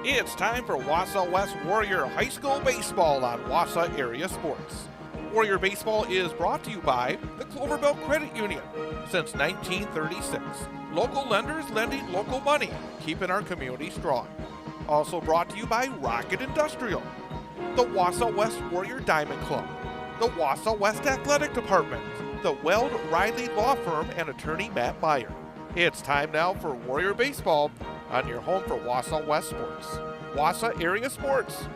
It's time for Wausau West Warrior High School Baseball on Wausau Area Sports. Warrior Baseball is brought to you by the Cloverbelt Credit Union. Since 1936, local lenders lending local money, keeping our community strong. Also brought to you by Rocket Industrial, the Wausau West Warrior Diamond Club, the Wausau West Athletic Department, the Weld Riley Law Firm, and attorney Matt Meyer. It's time now for Warrior Baseball on your home for Wausau West Sports. Wausau Area Sports.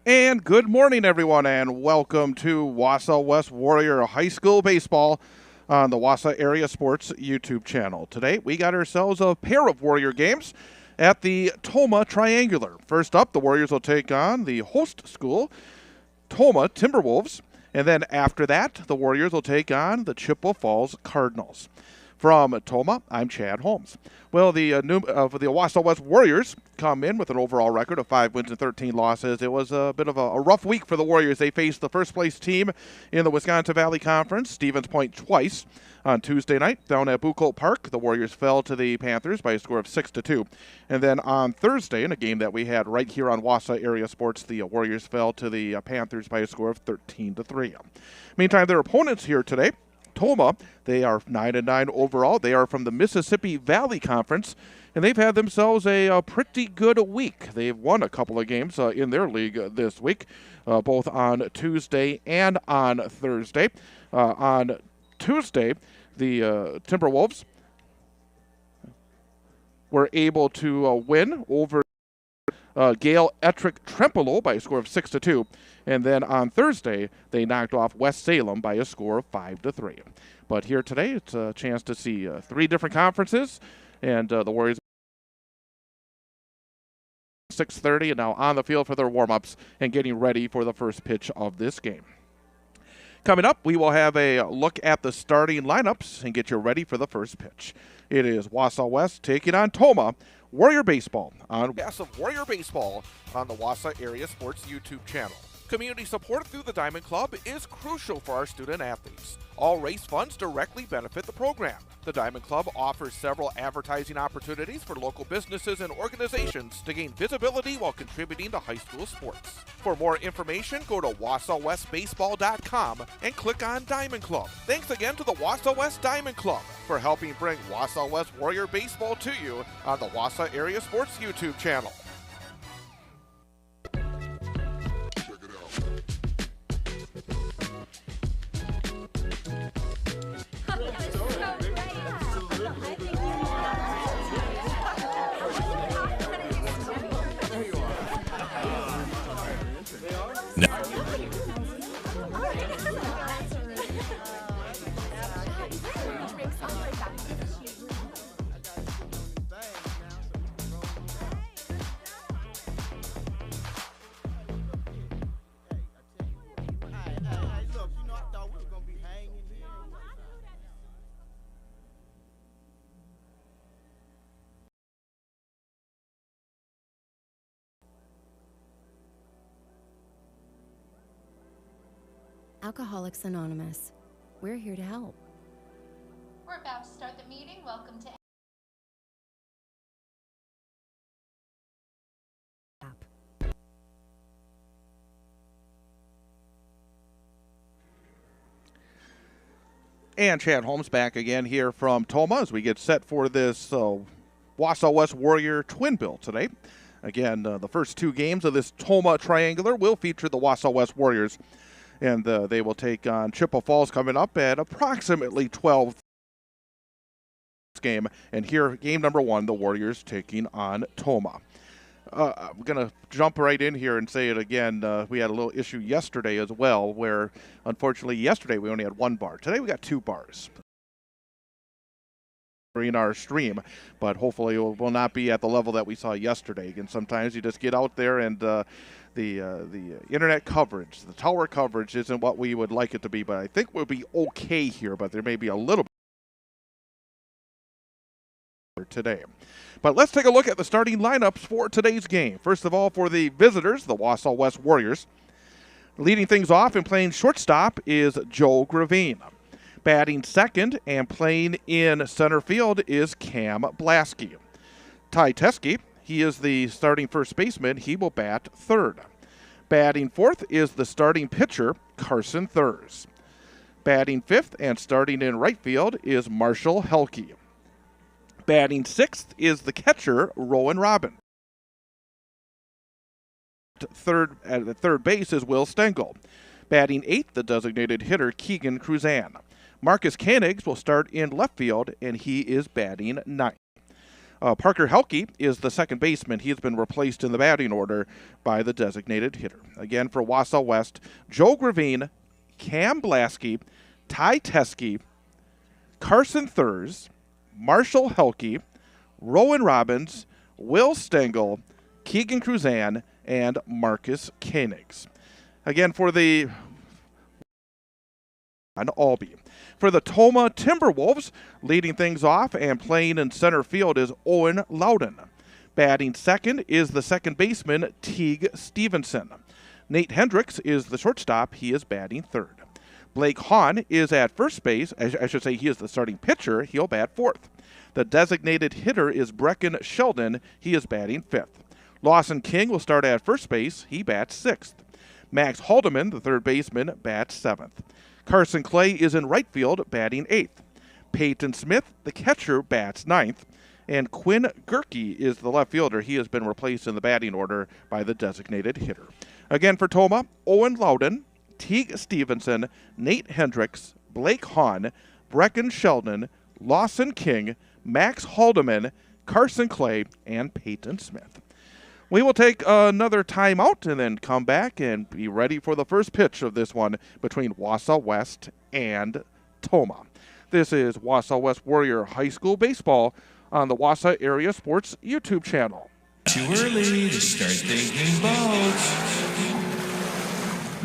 And good morning, everyone, and welcome to Wausau West Warrior High School Baseball on the Wausau Area Sports YouTube channel. Today, we got ourselves a pair of Warrior games at the Tomah Triangular. First up, the Warriors will take on the host school, Tomah Timberwolves, and then after that, the Warriors will take on the Chippewa Falls Cardinals. From Tomah, I'm Chad Holmes. Well, the Wausau West Warriors come in with an overall record of 5 wins and 13 losses. It was a bit of a rough week for the Warriors. They faced the first-place team in the Wisconsin Valley Conference, Stevens Point, twice. On Tuesday night, down at Buchholz Park, the Warriors fell to the Panthers by a score of 6-2. And then on Thursday, in a game that we had right here on Wausau Area Sports, the Warriors fell to the Panthers by a score of 13-3. Meantime, their opponents here today, Tomah, they are 9-9 overall. They are from the Mississippi Valley Conference, and they've had themselves a pretty good week. They've won a couple of games in their league this week, both on Tuesday and on Thursday. On Tuesday, the Timberwolves were able to win over Gale Ettrick Trempolo by a score of 6-2. And then on Thursday, they knocked off West Salem by a score of 5-3. But here today, it's a chance to see three different conferences, and the Warriors 6:30 and now on the field for their warm-ups and getting ready for the first pitch of this game. Coming up, we will have a look at the starting lineups and get you ready for the first pitch. It is Wausau West taking on Tomah. Warrior Baseball on Warrior Baseball on the Wausau Area Sports YouTube channel. Community support through the Diamond Club is crucial for our student athletes. All race funds directly benefit the program. The Diamond Club offers several advertising opportunities for local businesses and organizations to gain visibility while contributing to high school sports. For more information, go to WausauWestBaseball.com and click on Diamond Club. Thanks again to the Wausau West Diamond Club for helping bring Wausau West Warrior Baseball to you on the Wausau Area Sports YouTube channel. Alcoholics Anonymous. We're here to help. We're about to start the meeting. Welcome to And Chad Holmes back again here from Tomah as we get set for this Wausau West Warrior twin bill today. Again, the first two games of this Tomah Triangular will feature the Wausau West Warriors, and they will take on Chippewa Falls coming up at approximately 12 game. And here, game number one, the Warriors taking on Tomah. I'm going to jump right in here and say it again. We had a little issue yesterday as well where, unfortunately, yesterday we only had one bar. Today we got two bars. during our stream, but hopefully it will not be at the level that we saw yesterday. And sometimes you just get out there and the internet coverage, the tower coverage isn't what we would like it to be, but I think we'll be okay here, but there may be a little bit today. But let's take a look at the starting lineups for today's game. First of all, for the visitors, the Wausau West Warriors. Leading things off and playing shortstop is Joe Gravine. Batting second and playing in center field is Cam Blasky. Ty Teske, he is the starting first baseman. He will bat third. Batting fourth is the starting pitcher, Carson Thurs. Batting fifth and starting in right field is Marshall Helke. Batting sixth is the catcher, Rowan Robin. At third base is Will Stengel. Batting eighth, the designated hitter, Keegan Cruzan. Marcus Koenigs will start in left field, and he is batting ninth. Parker Helke is the second baseman. He has been replaced in the batting order by the designated hitter. Again, for Wausau West, Joe Gravine, Cam Blasky, Ty Teske, Carson Thurs, Marshall Helke, Rowan Robbins, Will Stengel, Keegan Cruzan, and Marcus Koenigs. Again, for the Albee. For the Tomah Timberwolves, leading things off and playing in center field is Owen Loudon. Batting second is the second baseman, Teague Stevenson. Nate Hendricks is the shortstop. He is batting third. Blake Hahn is at first base. I should say he is the starting pitcher. He'll bat fourth. The designated hitter is Brecken Sheldon. He is batting fifth. Lawson King will start at first base. He bats sixth. Max Haldeman, the third baseman, bats seventh. Carson Clay is in right field, batting eighth. Peyton Smith, the catcher, bats ninth. And Quinn Gerke is the left fielder. He has been replaced in the batting order by the designated hitter. Again for Tomah, Owen Loudon, Teague Stevenson, Nate Hendricks, Blake Hahn, Brecken Sheldon, Lawson King, Max Haldeman, Carson Clay, and Peyton Smith. We will take another timeout and then come back and be ready for the first pitch of this one between Wausau West and Tomah. This is Wausau West Warrior High School Baseball on the Wausau Area Sports YouTube channel. Too early to start thinking boats.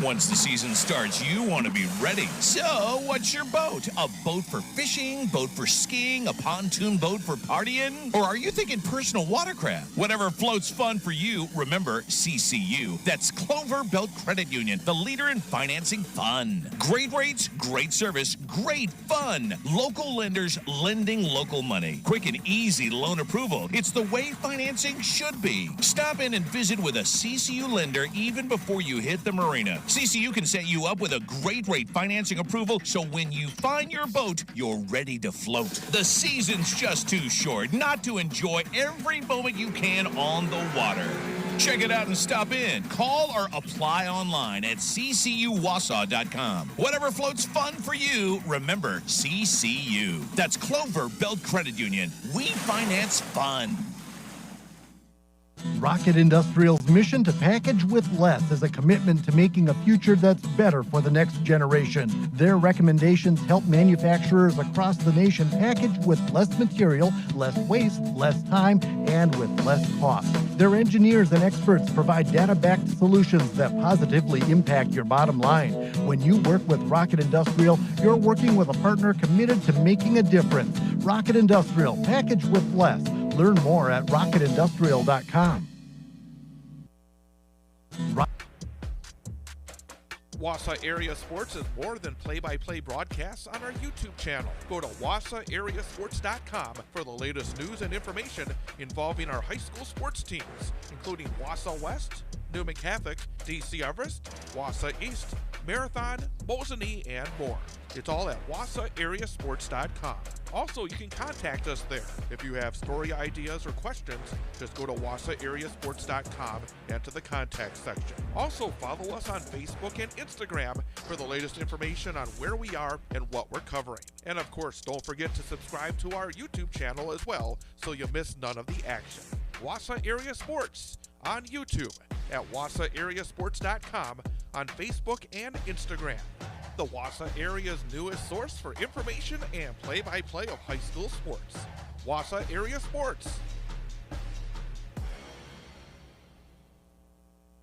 Once the season starts, you want to be ready. So, what's your boat? A boat for fishing, boat for skiing, a pontoon boat for partying? Or are you thinking personal watercraft? Whatever floats fun for you, remember CCU. That's Clover Belt Credit Union, the leader in financing fun. Great rates, great service, great fun. Local lenders lending local money. Quick and easy loan approval. It's the way financing should be. Stop in and visit with a CCU lender even before you hit the marina. CCU can set you up with a great rate financing approval, so when you find your boat, you're ready to float. The season's just too short not to enjoy every moment you can on the water. Check it out and stop in. Call or apply online at ccuwausau.com. Whatever floats fun for you, remember CCU. That's Clover Belt Credit Union. We finance fun. Rocket Industrial's mission to package with less is a commitment to making a future that's better for the next generation. Their recommendations help manufacturers across the nation package with less material, less waste, less time, and with less cost. Their engineers and experts provide data-backed solutions that positively impact your bottom line. When you work with Rocket Industrial, you're working with a partner committed to making a difference. Rocket Industrial, package with less. Learn more at rocketindustrial.com. Wausau Area Sports is more than play-by-play broadcasts on our YouTube channel. Go to wausauareasports.com for the latest news and information involving our high school sports teams, including Wausau West, Newman Catholic, DC Everest, Wausau East, Marathon, Mosinee, and more. It's all at wausauareasports.com. Also, you can contact us there. If you have story ideas or questions, just go to wausauareasports.com and to the contact section. Also, follow us on Facebook and Instagram for the latest information on where we are and what we're covering. And of course, don't forget to subscribe to our YouTube channel as well so you miss none of the action. Wausau Area Sports on YouTube, at wausauareasports.com, on Facebook and Instagram. the Wausau area's newest source for information and play-by-play of high school sports. Wausau Area Sports.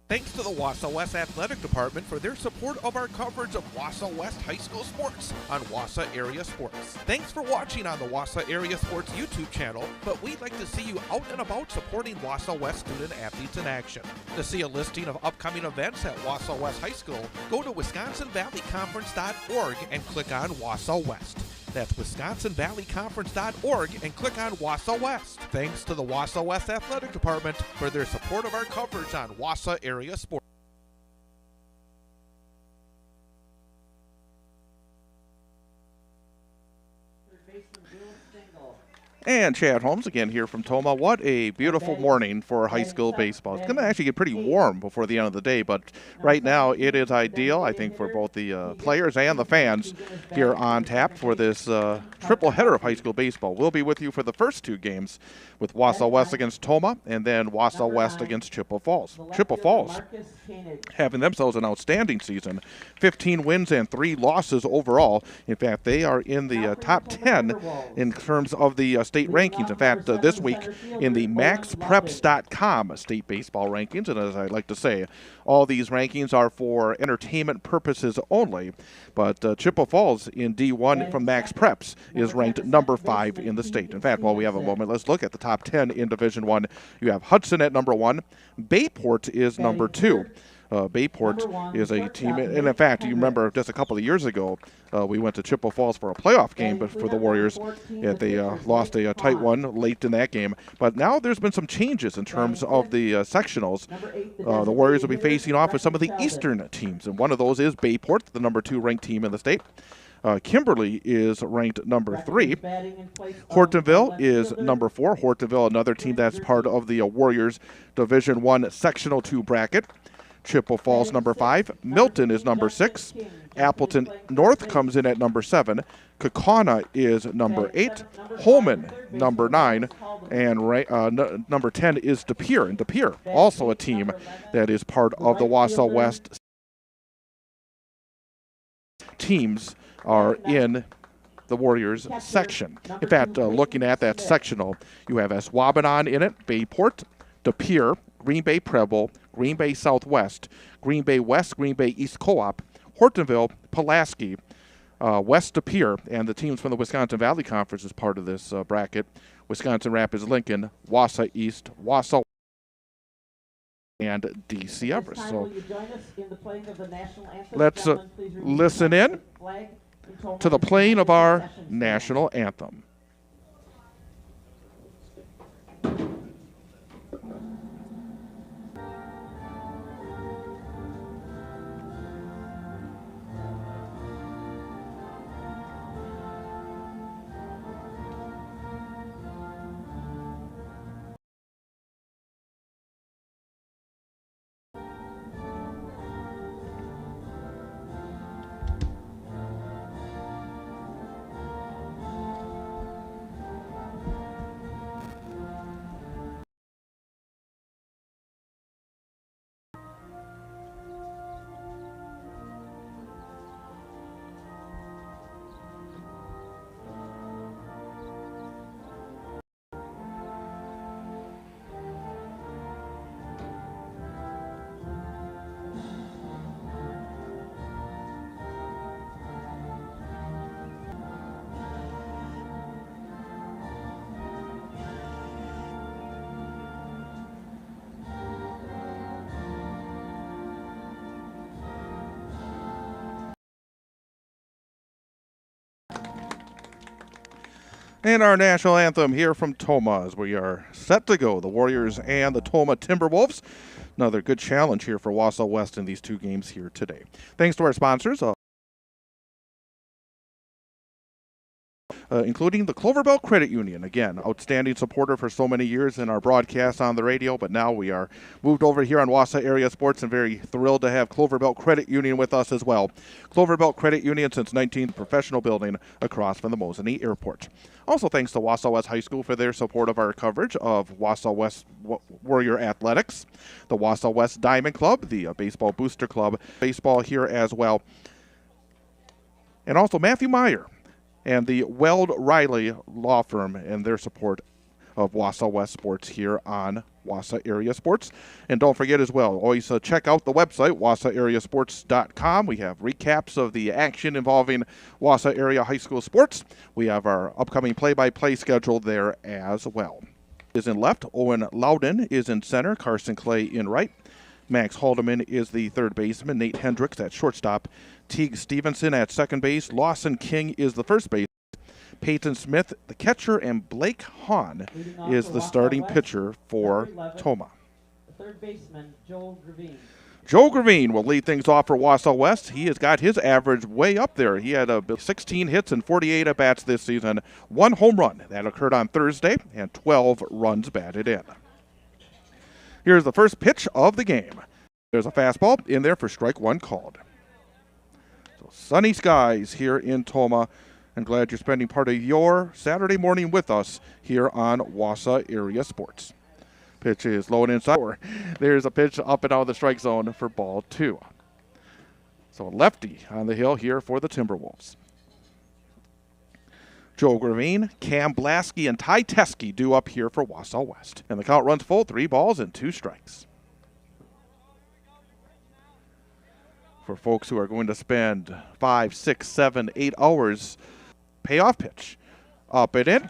Thanks to the Wausau West Athletic Department for their support of our coverage of Wausau West High School sports on Wausau Area Sports. Thanks for watching on the Wausau Area Sports YouTube channel, but we'd like to see you out and about supporting Wausau West student athletes in action. To see a listing of upcoming events at Wausau West High School, go to WisconsinValleyConference.org and click on Wausau West. That's WisconsinValleyConference.org and click on Wausau West. Thanks to the Wausau West Athletic Department for their support of our coverage on Wausau Area Sports. And Chad Holmes again here from Tomah. What a beautiful morning for high school baseball. It's going to actually get pretty warm before the end of the day, but right now it is ideal, I think, for both the players and the fans here on tap for this triple header of high school baseball. We'll be with you for the first two games with Wausau West against Tomah and then Wausau West against Chippewa Falls. Chippewa Falls having themselves an outstanding season, 15 wins and 3 losses overall. In fact, they are in the top 10 in terms of the state rankings. In fact, this week in the maxpreps.com state baseball rankings, and as I like to say, all these rankings are for entertainment purposes only, but Chippewa Falls in D1 from Max Preps is ranked number 5 in the state. In fact, while we have a moment, let's look at the top 10 in Division 1. You have Hudson at number 1. Bayport is number 2. Bayport is a team, and in fact, you remember just a couple of years ago, we went to Chippewa Falls for a playoff game, but for the Warriors, they lost a tight one late in that game. But now there's been some changes in terms of the sectionals. The Warriors will be facing off with some of the Eastern teams, and one of those is Bayport, the number 2 ranked team in the state. Kimberly is ranked number 3. Hortonville is number 4. Hortonville, another team that's part of the Warriors Division 1 Sectional 2 bracket. Chippewa Falls number 5. Milton is number 6. Appleton North comes in at number 7. Kaukauna is number 8. Holman number 9. And number 10 is De Pere. And De Pere, also a team that is part of the Wausau West teams are in the Warriors section. In fact, looking at that sectional, you have Eswabanon in it, Bayport, De Pere, Green Bay Preble, Green Bay Southwest, Green Bay West, Green Bay East Co-op, Hortonville, Pulaski, West De Pere, and the teams from the Wisconsin Valley Conference is part of this bracket. Wisconsin Rapids Lincoln, Wausau East, Wausau, and DC Everest. So let's listen in to the playing of our national anthem. And our national anthem here from Tomah as we are set to go. The Warriors and the Tomah Timberwolves. Another good challenge here for Wausau West in these two games here today. Thanks to our sponsors, including the Cloverbelt Credit Union. Again, outstanding supporter for so many years in our broadcasts on the radio, but now we are moved over here on Wausau Area Sports and very thrilled to have Cloverbelt Credit Union with us as well. Cloverbelt Credit Union since 19th professional building across from the Mosinee Airport. Also thanks to Wausau West High School for their support of our coverage of Wausau West Warrior Athletics, the Wausau West Diamond Club, the Baseball Booster Club, baseball here as well. And also Matthew Meyer and the Weld Riley Law Firm and their support of Wausau West Sports here on Wausau Area Sports. And don't forget as well, always check out the website, wausauareasports.com. We have recaps of the action involving Wausau Area High School sports. We have our upcoming play-by-play schedule there as well. Is in left, Owen Loudon is in center, Carson Clay in right. Max Haldeman is the third baseman, Nate Hendricks at shortstop, Teague Stevenson at second base, Lawson King is the first base, Peyton Smith, the catcher, and Blake Hahn is the starting pitcher for Tomah. The third baseman, Joel Gravine. Joe Gravine will lead things off for Wausau West. He has got his average way up there. He had 16 hits and 48 at-bats this season. 1 home run. That occurred on Thursday, and 12 runs batted in. Here's the first pitch of the game. There's a fastball in there for strike one called. So sunny skies here in Tomah. I'm glad you're spending part of your Saturday morning with us here on Wausau Area Sports. Pitch is low and inside. There's a pitch up and out of the strike zone for ball 2. So lefty on the hill here for the Timberwolves. Joe Gravine, Cam Blasky, and Ty Teske due up here for Wausau West. And the count runs full, 3 balls and 2 strikes. For folks who are going to spend 5, 6, 7, 8 hours, payoff pitch. Up and in.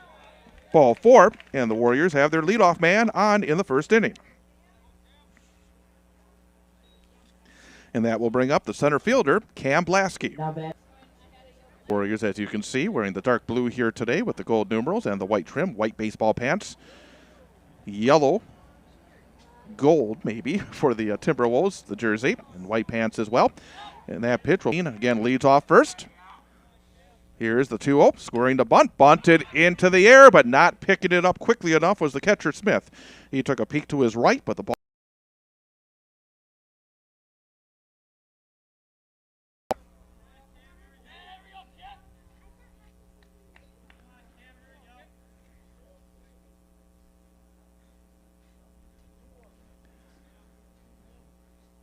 Ball 4, and the Warriors have their leadoff man on in the first inning. And that will bring up the center fielder, Cam Blasky. Warriors, as you can see, wearing the dark blue here today with the gold numerals and the white trim, white baseball pants. Yellow, gold maybe, for the Timberwolves, the jersey, and white pants as well. And that pitch will, again, leads off first. Here's the 2-0, scoring the bunt. Bunted into the air, but not picking it up quickly enough was the catcher, Smith. He took a peek to his right, but the ball.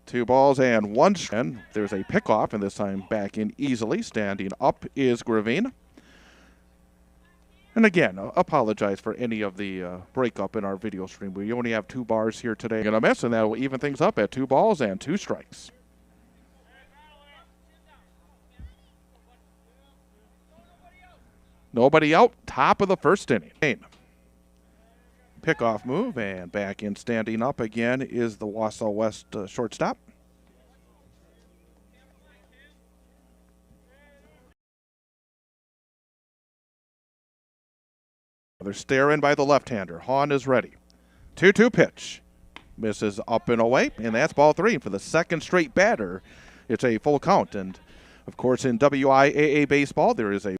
Two balls and 1 strike. There's a pickoff, and this time back in easily. Standing up is Gravine. And again, apologize for any of the breakup in our video stream. We only have 2 bars here today. Gonna miss, and that will even things up at 2 balls and 2 strikes. Nobody out, top of the first inning. Pickoff move, and back in standing up again is the Wausau West shortstop. Another stare in by the left-hander. Hahn is ready. 2-2 pitch. Misses up and away, and that's ball 3 for the second straight batter. It's a full count, and of course in WIAA baseball there is a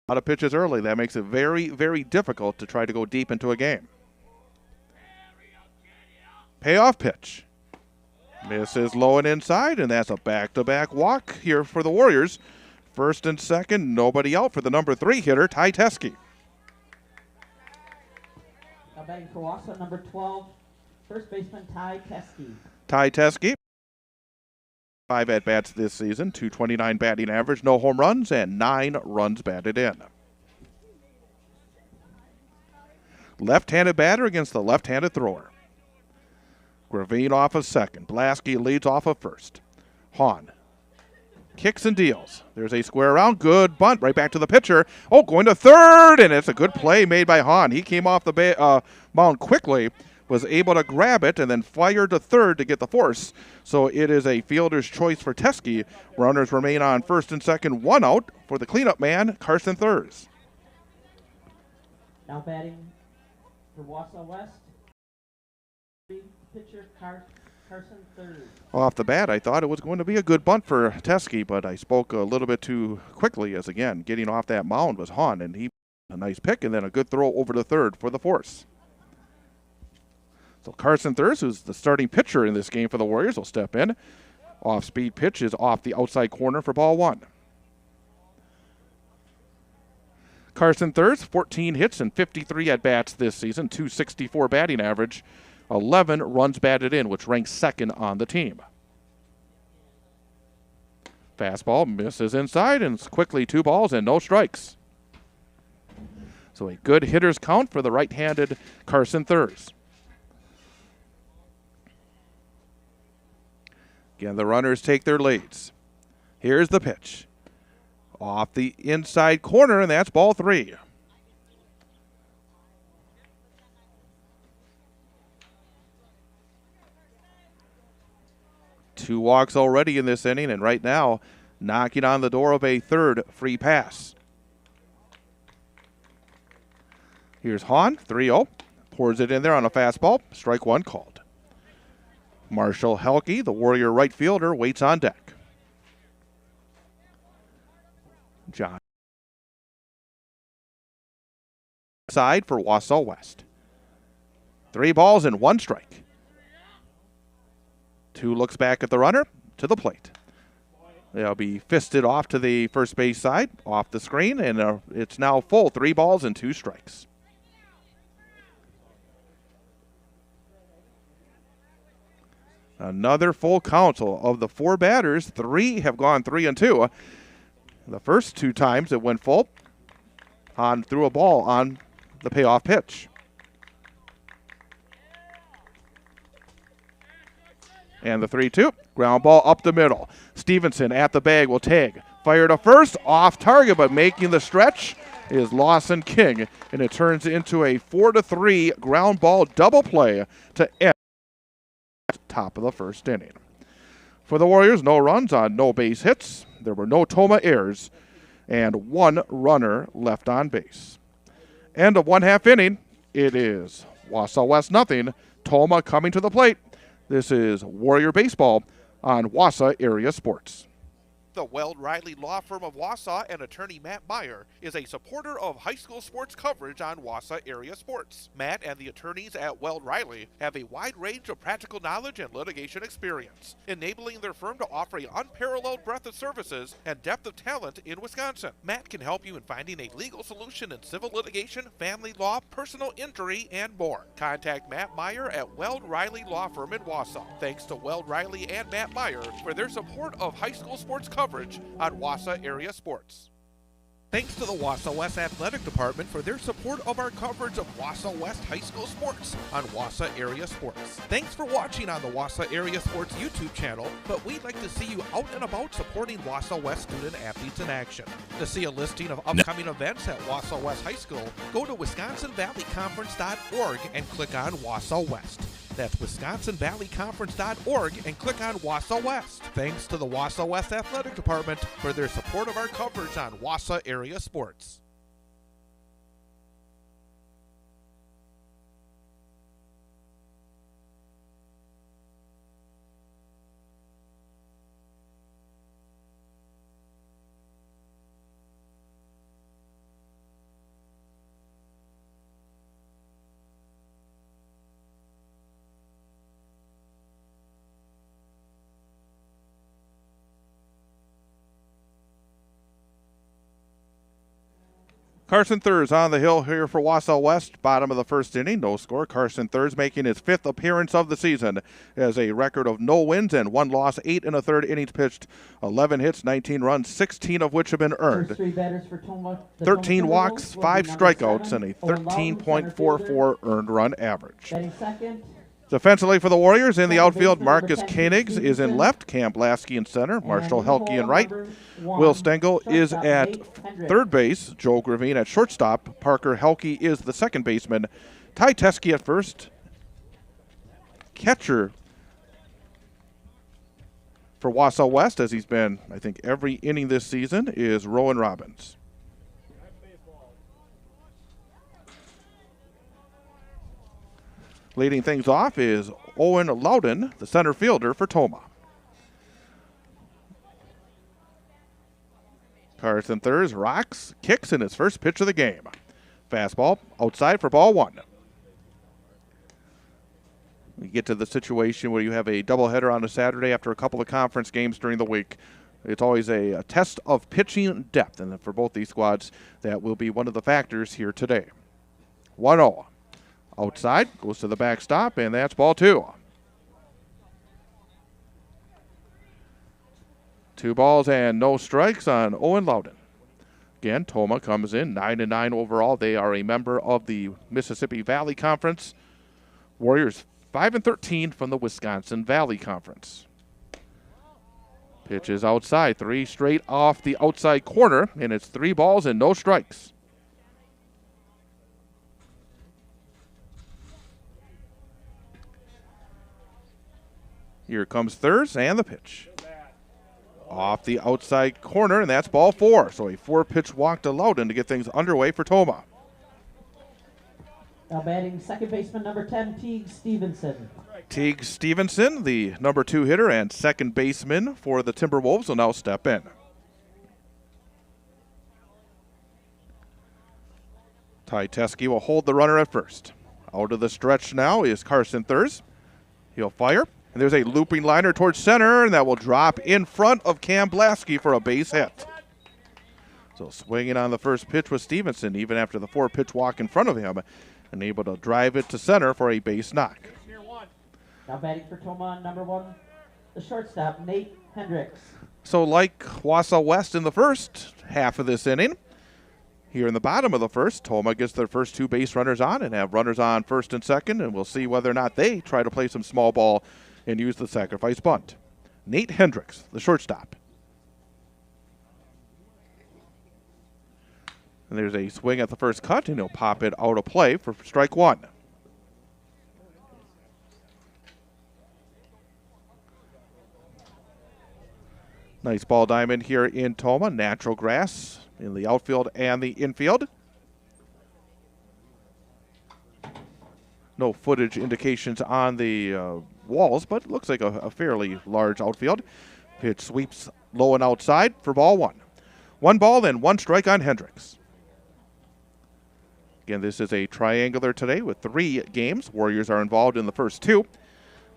lot of pitches early. That makes it very, very difficult to try to go deep into a game. Payoff pitch. Misses low and inside, and that's a back-to-back walk here for the Warriors. First and second, nobody out for the number 3 hitter, Ty Teske. Now batting for Wausau, number 12, first baseman Ty Teske. Ty Teske. 5 at-bats this season, 229 batting average, no home runs, and 9 runs batted in. Left-handed batter against the left-handed thrower. Gravine off of second. Blasky leads off of first. Hahn kicks and deals. There's a square around. Good bunt right back to the pitcher. Oh, going to third, and it's a good play made by Hahn. He came off the mound quickly, was able to grab it, and then fired to third to get the force. So it is a fielder's choice for Teske. Runners remain on first and second, 1 out for the cleanup man, Carson Thurs. Now batting for Wausau West, pitcher Carson Thurs. Off the bat, I thought it was going to be a good bunt for Teske, but I spoke a little bit too quickly as, again, getting off that mound was Hahn, and he a nice pick, and then a good throw over to third for the force. So Carson Thurs, who's the starting pitcher in this game for the Warriors, will step in. Off-speed pitch is off the outside corner for ball 1. Carson Thurs, 14 hits and 53 at-bats this season, 264 batting average, 11 runs batted in, which ranks second on the team. Fastball misses inside, and it's quickly 2 balls and no strikes. So a good hitter's count for the right-handed Carson Thurs. Again, the runners take their leads. Here's the pitch. Off the inside corner, and that's ball 3. Two walks already in this inning, and right now, knocking on the door of a third free pass. Here's Hahn, 3-0. Pours it in there on a fastball. Strike 1 called. Marshall Helke, the Warrior right fielder, waits on deck. John. Side for Wausau West. 3 balls and 1 strike. 2 looks back at the runner, to the plate. They'll be fisted off to the first base side, off the screen, and it's now full. 3 balls and 2 strikes. Another full count of the 4 batters. 3 have gone 3-2. The first 2 times it went full. Hahn threw a ball on the payoff pitch. And the 3-2, ground ball up the middle. Stevenson at the bag will tag. Fire to first, off target, but making the stretch is Lawson King. And it turns into a 4-3 ground ball double play to end top of the first inning. For the Warriors, no runs on no base hits. There were no Tomah errors and 1 runner left on base. End of 1/2 inning. It is Wausau West nothing. Tomah coming to the plate. This is Warrior Baseball on Wausau Area Sports. The Weld Riley Law Firm of Wausau and attorney Matt Meyer is a supporter of high school sports coverage on Wausau Area Sports. Matt and the attorneys at Weld Riley have a wide range of practical knowledge and litigation experience, enabling their firm to offer an unparalleled breadth of services and depth of talent in Wisconsin. Matt can help you in finding a legal solution in civil litigation, family law, personal injury, and more. Contact Matt Meyer at Weld Riley Law Firm in Wausau. Thanks to Weld Riley and Matt Meyer for their support of high school sports coverage on Wausau Area Sports. Thanks to the Wausau West Athletic Department for their support of our coverage of Wausau West High School sports on Wausau Area Sports. Thanks for watching on the Wausau Area Sports YouTube channel, but we'd like to see you out and about supporting Wausau West student athletes in action. To see a listing of upcoming events at Wausau West High School, go to WisconsinValleyConference.org and click on Wausau West. That's WisconsinValleyConference.org and click on Wausau West. Thanks to the Wausau West Athletic Department for their support of our coverage on Wausau Area Sports. Carson Thurs on the hill here for Wausau West. Bottom of the first inning, no score. Carson Thurs making his 5th appearance of the season. Has a record of no wins and 1 loss, 8 1/3 innings pitched, 11 hits, 19 runs, 16 of which have been earned. 13 walks, 5 strikeouts, and a 13.44 earned run average. Defensively for the Warriors in the outfield, Marcus Koenigs is in left, Cam Blasky in center, Marshall Helke in right. Will Stengel is at third base, Joe Gravine at shortstop, Parker Helke is the second baseman, Ty Teske at first. Catcher for Wausau West, as he's been, I think, every inning this season, is Rowan Robbins. Leading things off is Owen Loudon, the center fielder for Tomah. Carson Thurs rocks, kicks in his first pitch of the game. Fastball outside for ball 1. We get to the situation where you have a doubleheader on a Saturday after a couple of conference games during the week. It's always a test of pitching depth, and for both these squads, that will be one of the factors here today. 1-0. Outside, goes to the backstop, and that's ball 2. 2 balls and no strikes on Owen Loudon. Again, Tomah comes in 9-9 overall. They are a member of the Mississippi Valley Conference. Warriors 5-13 from the Wisconsin Valley Conference. Pitch is outside, 3 straight off the outside corner, and it's 3 balls and no strikes. Here comes Thurs and the pitch. Off the outside corner, and that's ball 4. So a 4-pitch walk to Loudon to get things underway for Tomah. Now batting second baseman number 10, Teague Stevenson. Teague Stevenson, the number 2 hitter and second baseman for the Timberwolves, will now step in. Ty Teske will hold the runner at first. Out of the stretch now is Carson Thurs. He'll fire. And there's a looping liner towards center, and that will drop in front of Cam Blasky for a base hit. So swinging on the first pitch was Stevenson, even after the 4-pitch walk in front of him, and able to drive it to center for a base knock. Now batting for Tomah, number 1, the shortstop, Nate Hendricks. So like Wausau West in the first half of this inning, here in the bottom of the first, Tomah gets their first 2 base runners on and have runners on first and second, and we'll see whether or not they try to play some small ball and use the sacrifice bunt. Nate Hendricks, the shortstop. And there's a swing at the first cut, and he'll pop it out of play for strike 1. Nice ball diamond here in Tomah. Natural grass in the outfield and the infield. No footage indications on the walls, but looks like a fairly large outfield. Pitch sweeps low and outside for ball 1. 1 ball and 1 strike on Hendricks. Again, this is a triangular today with 3 games. Warriors are involved in the first 2,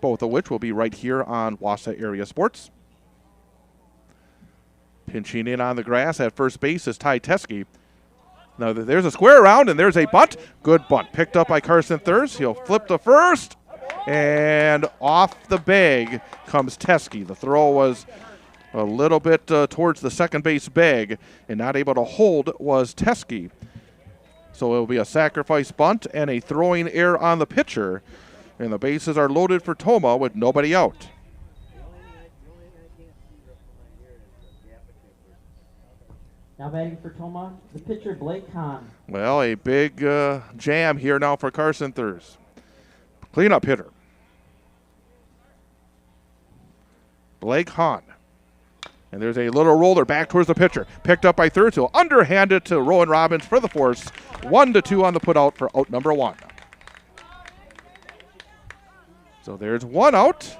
both of which will be right here on Wausau Area Sports. Pinching in on the grass at first base is Ty Teske. Now there's a square around, and there's a bunt. Good bunt. Picked up by Carson Thurs. He'll flip to first, and off the bag comes Teske. The throw was a little bit towards the second base bag, and not able to hold was Teske. So it will be a sacrifice bunt and a throwing error on the pitcher, and the bases are loaded for Tomah with nobody out. Now batting for Tomah, the pitcher, Blake Hahn. Well, a big jam here now for Carson Thurs. Cleanup hitter. Blake Hahn. And there's a little roller back towards the pitcher. Picked up by Thurs. He'll underhand it to Rowan Robbins for the force. 1-2 on the putout for out number 1. So there's 1 out.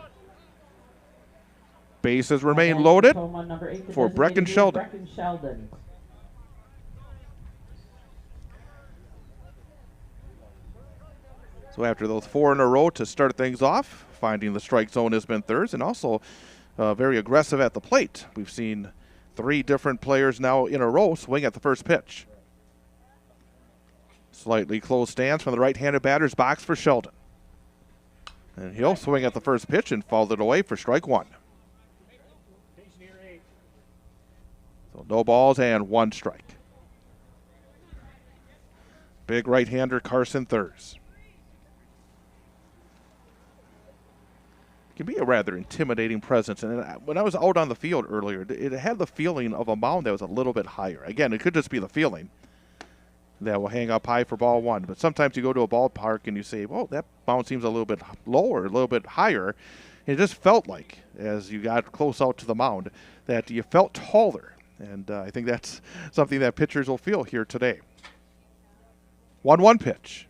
Bases remain loaded for Brecken Sheldon. So after those 4 in a row to start things off, finding the strike zone has been Thurs, and also very aggressive at the plate. We've seen 3 different players now in a row swing at the first pitch. Slightly closed stance from the right-handed batter's box for Sheldon. And he'll swing at the first pitch and foul it away for strike 1. So no balls and 1 strike. Big right-hander Carson Thurs. Can be a rather intimidating presence. And when I was out on the field earlier, it had the feeling of a mound that was a little bit higher. Again, it could just be the feeling that will hang up high for ball 1. But sometimes you go to a ballpark and you say, well, that mound seems a little bit lower, a little bit higher. And it just felt like, as you got close out to the mound, that you felt taller. And I think that's something that pitchers will feel here today. 1-1 pitch.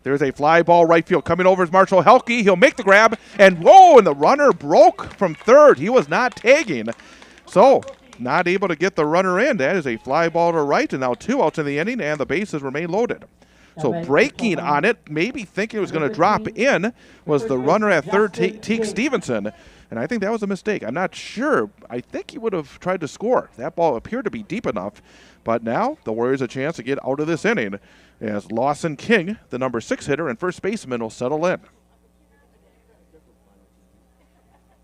There's a fly ball right field. Coming over is Marshall Helke. He'll make the grab. And whoa, and the runner broke from third. He was not tagging. So not able to get the runner in. That is a fly ball to right, and now 2 outs in the inning, and the bases remain loaded. So breaking on it, maybe thinking it was going to drop in, was the runner at third, Teague Stevenson. And I think that was a mistake. I'm not sure. I think he would have tried to score. That ball appeared to be deep enough. But now the Warriors a chance to get out of this inning as Lawson King, the number 6 hitter and first baseman, will settle in.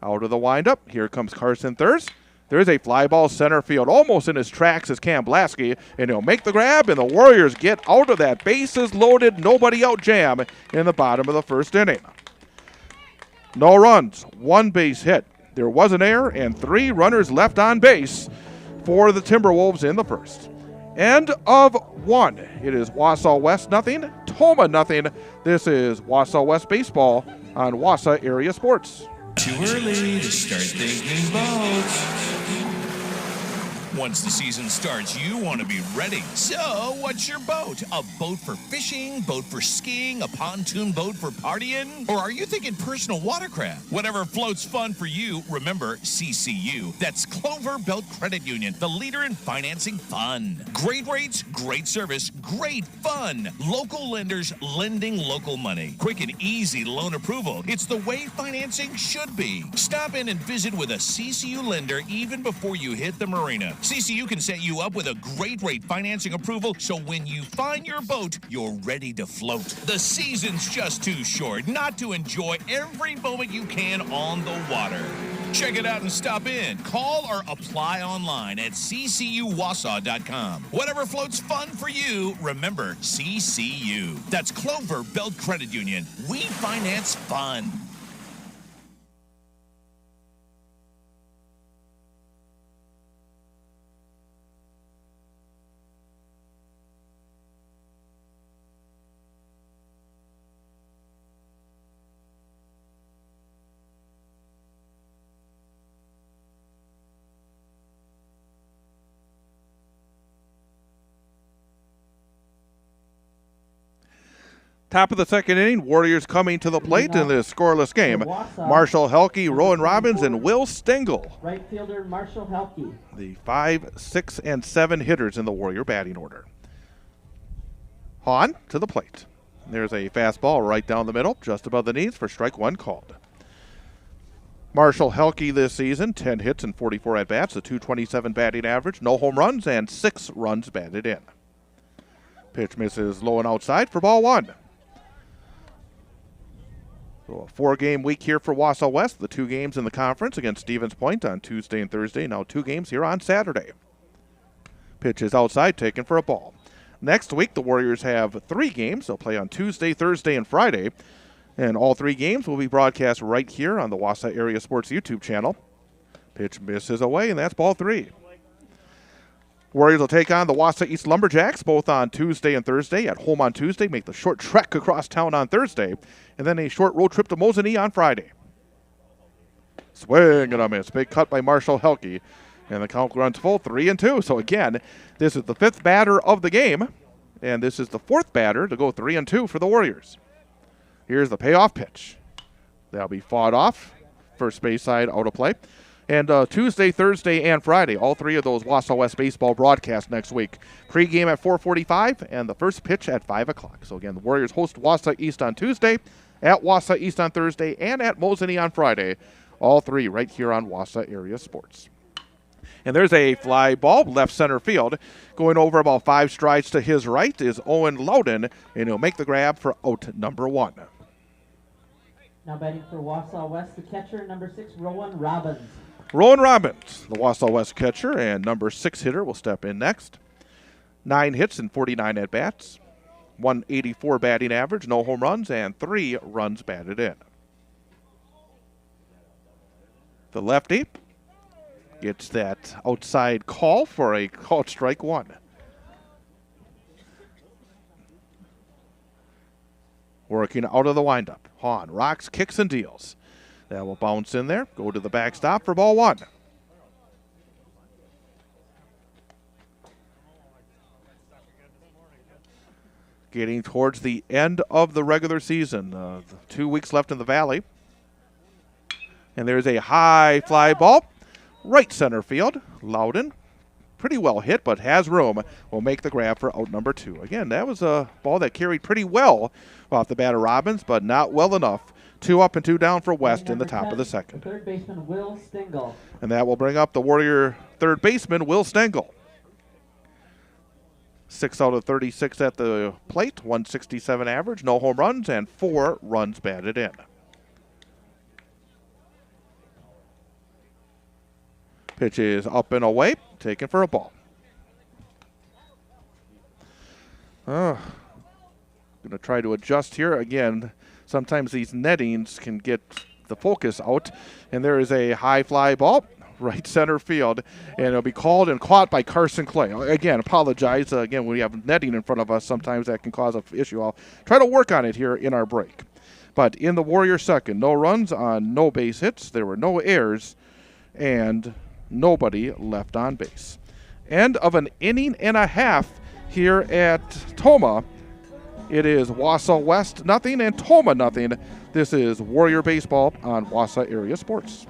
Out of the windup, here comes Carson Thurs. There's a fly ball center field, almost in his tracks is Cam Blasky, and he'll make the grab, and the Warriors get out of that bases loaded, nobody out jam in the bottom of the first inning. No runs, 1 base hit. There was an error, and 3 runners left on base for the Timberwolves in the first. End of 1. It is Wausau West nothing, Tomah nothing. This is Wausau West Baseball on Wausau Area Sports. Too early to start thinking boats. Once the season starts, you want to be ready. So, what's your boat? A boat for fishing, boat for skiing, a pontoon boat for partying? Or are you thinking personal watercraft? Whatever floats fun for you, remember CCU. That's Clover Belt Credit Union, the leader in financing fun. Great rates, great service, great fun. Local lenders lending local money. Quick and easy loan approval. It's the way financing should be. Stop in and visit with a CCU lender even before you hit the marina. CCU can set you up with a great rate financing approval, so when you find your boat, you're ready to float. The season's just too short not to enjoy every moment you can on the water. Check it out and stop in. Call or apply online at ccuwausau.com. Whatever floats fun for you, remember CCU. That's Clover Belt Credit Union. We finance fun. Top of the second inning, Warriors coming to the plate in this scoreless game. Marshall Helke, Rowan Robbins, and Will Stengel. Right fielder Marshall Helke. The 5, 6, and 7 hitters in the Warrior batting order. Hahn to the plate. There's a fastball right down the middle, just above the knees for strike 1 called. Marshall Helke this season, 10 hits and 44 at-bats, a .227 batting average, no home runs, and 6 runs batted in. Pitch misses low and outside for ball 1. So a 4-game week here for Wausau West. The 2 games in the conference against Stevens Point on Tuesday and Thursday. Now 2 games here on Saturday. Pitch is outside, taken for a ball. Next week, the Warriors have 3 games. They'll play on Tuesday, Thursday, and Friday. And all 3 games will be broadcast right here on the Wausau Area Sports YouTube channel. Pitch misses away, and that's ball 3. Warriors will take on the Wausau East Lumberjacks both on Tuesday and Thursday. At home on Tuesday, make the short trek across town on Thursday, and then a short road trip to Mosinee on Friday. Swing and a miss. Big cut by Marshall Helke, and the count runs full, 3-2. So again, this is the 5th batter of the game, and this is the 4th batter to go 3-2 for the Warriors. Here's the payoff pitch. That'll be fought off. First base side out of play. And Tuesday, Thursday, and Friday, all 3 of those Wausau West baseball broadcasts next week. Pre-game at 4:45 and the first pitch at 5 o'clock. So again, the Warriors host Wausau East on Tuesday, at Wausau East on Thursday, and at Mosinee on Friday. All 3 right here on Wausau Area Sports. And there's a fly ball, left center field. Going over about 5 strides to his right is Owen Loudon, and he'll make the grab for out number 1. Now batting for Wausau West, the catcher, number 6, Rowan Robbins. Rowan Robbins, the Wausau West catcher, and number 6 hitter will step in next. 9 hits and 49 at-bats, 184 batting average, no home runs, and 3 runs batted in. The lefty gets that outside call for a called strike 1. Working out of the windup. Hahn rocks, kicks, and deals. That will bounce in there, go to the backstop for ball 1. Getting towards the end of the regular season. 2 weeks left in the Valley. And there's a high fly ball. Right center field. Loudon, pretty well hit, but has room. Will make the grab for out number 2. Again, that was a ball that carried pretty well off the bat of Robbins, but not well enough. 2 up and 2 down for West in the top of the second. Third baseman Will Stengel. And that will bring up the Warrior third baseman, Will Stengel. 6 out of 36 at the plate, 167 average, no home runs, and 4 runs batted in. Pitch is up and away, taken for a ball. Going to try to adjust here. Again, sometimes these nettings can get the focus out, and there is a high fly ball, right center field, and it'll be called and caught by Carson Clay. Again, apologize. Again, when we have netting in front of us, sometimes that can cause an issue. I'll try to work on it here in our break. But in the Warrior second, no runs on no base hits. There were no errors, and nobody left on base. End of an inning and a half here at Tomah. It is Wausau West nothing and Tomah nothing. This is Warrior Baseball on Wausau Area Sports.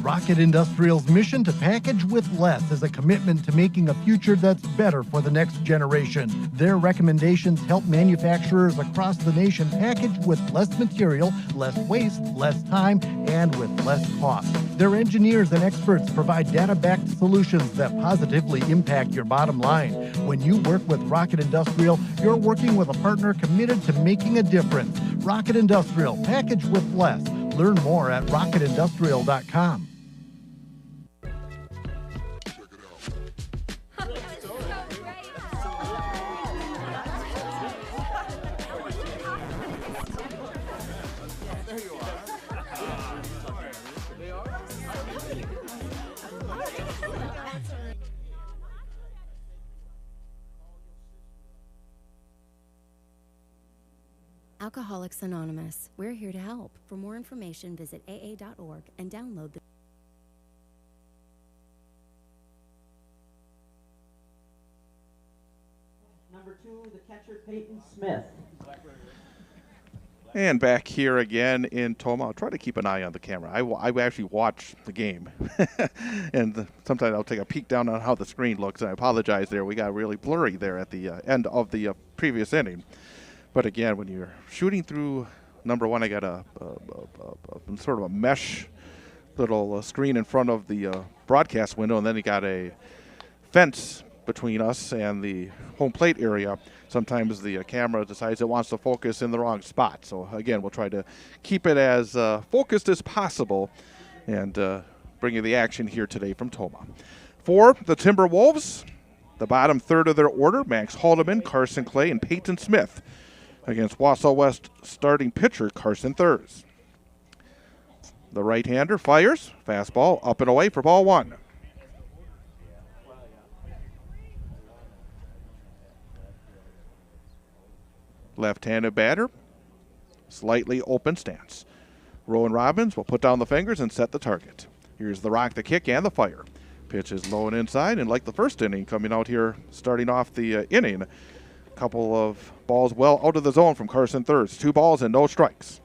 Rocket Industrial's mission to package with less is a commitment to making a future that's better for the next generation. Their recommendations help manufacturers across the nation package with less material, less waste, less time, and with less cost. Their engineers and experts provide data-backed solutions that positively impact your bottom line. When you work with Rocket Industrial, you're working with a partner committed to making a difference. Rocket Industrial, package with less. Learn more at rocketindustrial.com. Alcoholics Anonymous. We're here to help. For more information, visit aa.org and download the Number 2, the catcher Peyton Smith. And back here again in Tomah. I'll try to keep an eye on the camera. I actually watch the game. And sometimes I'll take a peek down on how the screen looks. And I apologize there. We got really blurry there at the end of the previous inning. But again, when you're shooting through number one, I got a sort of a mesh little screen in front of the broadcast window, and then you got a fence between us and the home plate area. Sometimes the camera decides it wants to focus in the wrong spot. So again, we'll try to keep it as focused as possible and bring you the action here today from Tomah. For the Timberwolves, the bottom third of their order, Max Haldeman, Carson Clay, and Peyton Smith. Against Wausau West starting pitcher Carson Thurs. The right-hander fires. Fastball up and away for ball one. Left-handed batter. Slightly open stance. Rowan Robbins will put down the fingers and set the target. Here's the rock, the kick, and the fire. Pitch is low and inside, and like the first inning, coming out here, starting off the inning, couple of balls well out of the zone from Carson Thurs. 2 balls and no strikes.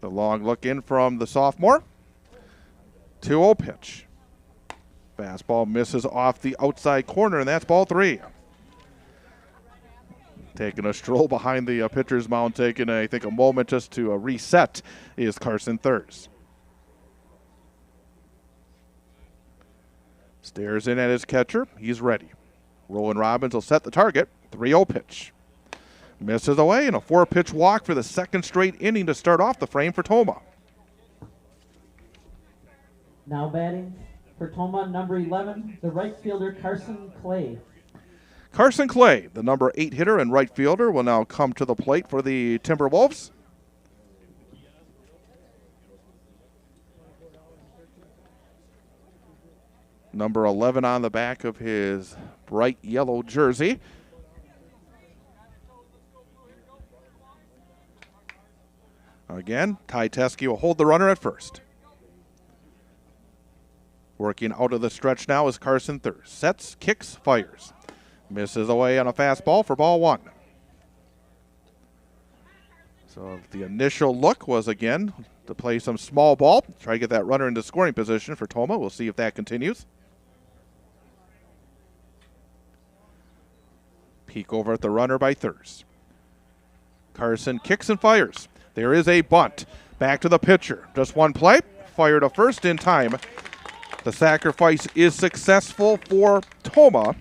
The long look in from the sophomore. 2-0 pitch. Fastball misses off the outside corner, and that's ball 3. Taking a stroll behind the pitcher's mound, taking, I think, a moment just to reset is Carson Thurs. Stares in at his catcher. He's ready. Rowan Robbins will set the target. 3-0 pitch. Misses away, and a 4-pitch walk for the second straight inning to start off the frame for Tomah. Now batting for Tomah, number 11, the right fielder Carson Clay. Carson Clay, the number 8 hitter and right fielder, will now come to the plate for the Timberwolves. Number 11 on the back of his bright yellow jersey. Again, Ty Teskey will hold the runner at first. Working out of the stretch now is Carson Thurs. Sets, kicks, fires. Misses away on a fastball for ball 1. So the initial look was, again, to play some small ball. Try to get that runner into scoring position for Tomah. We'll see if that continues. Peek over at the runner by Thurs. Carson kicks and fires. There is a bunt. Back to the pitcher. Just one play. Fired to first in time. The sacrifice is successful for Tomah.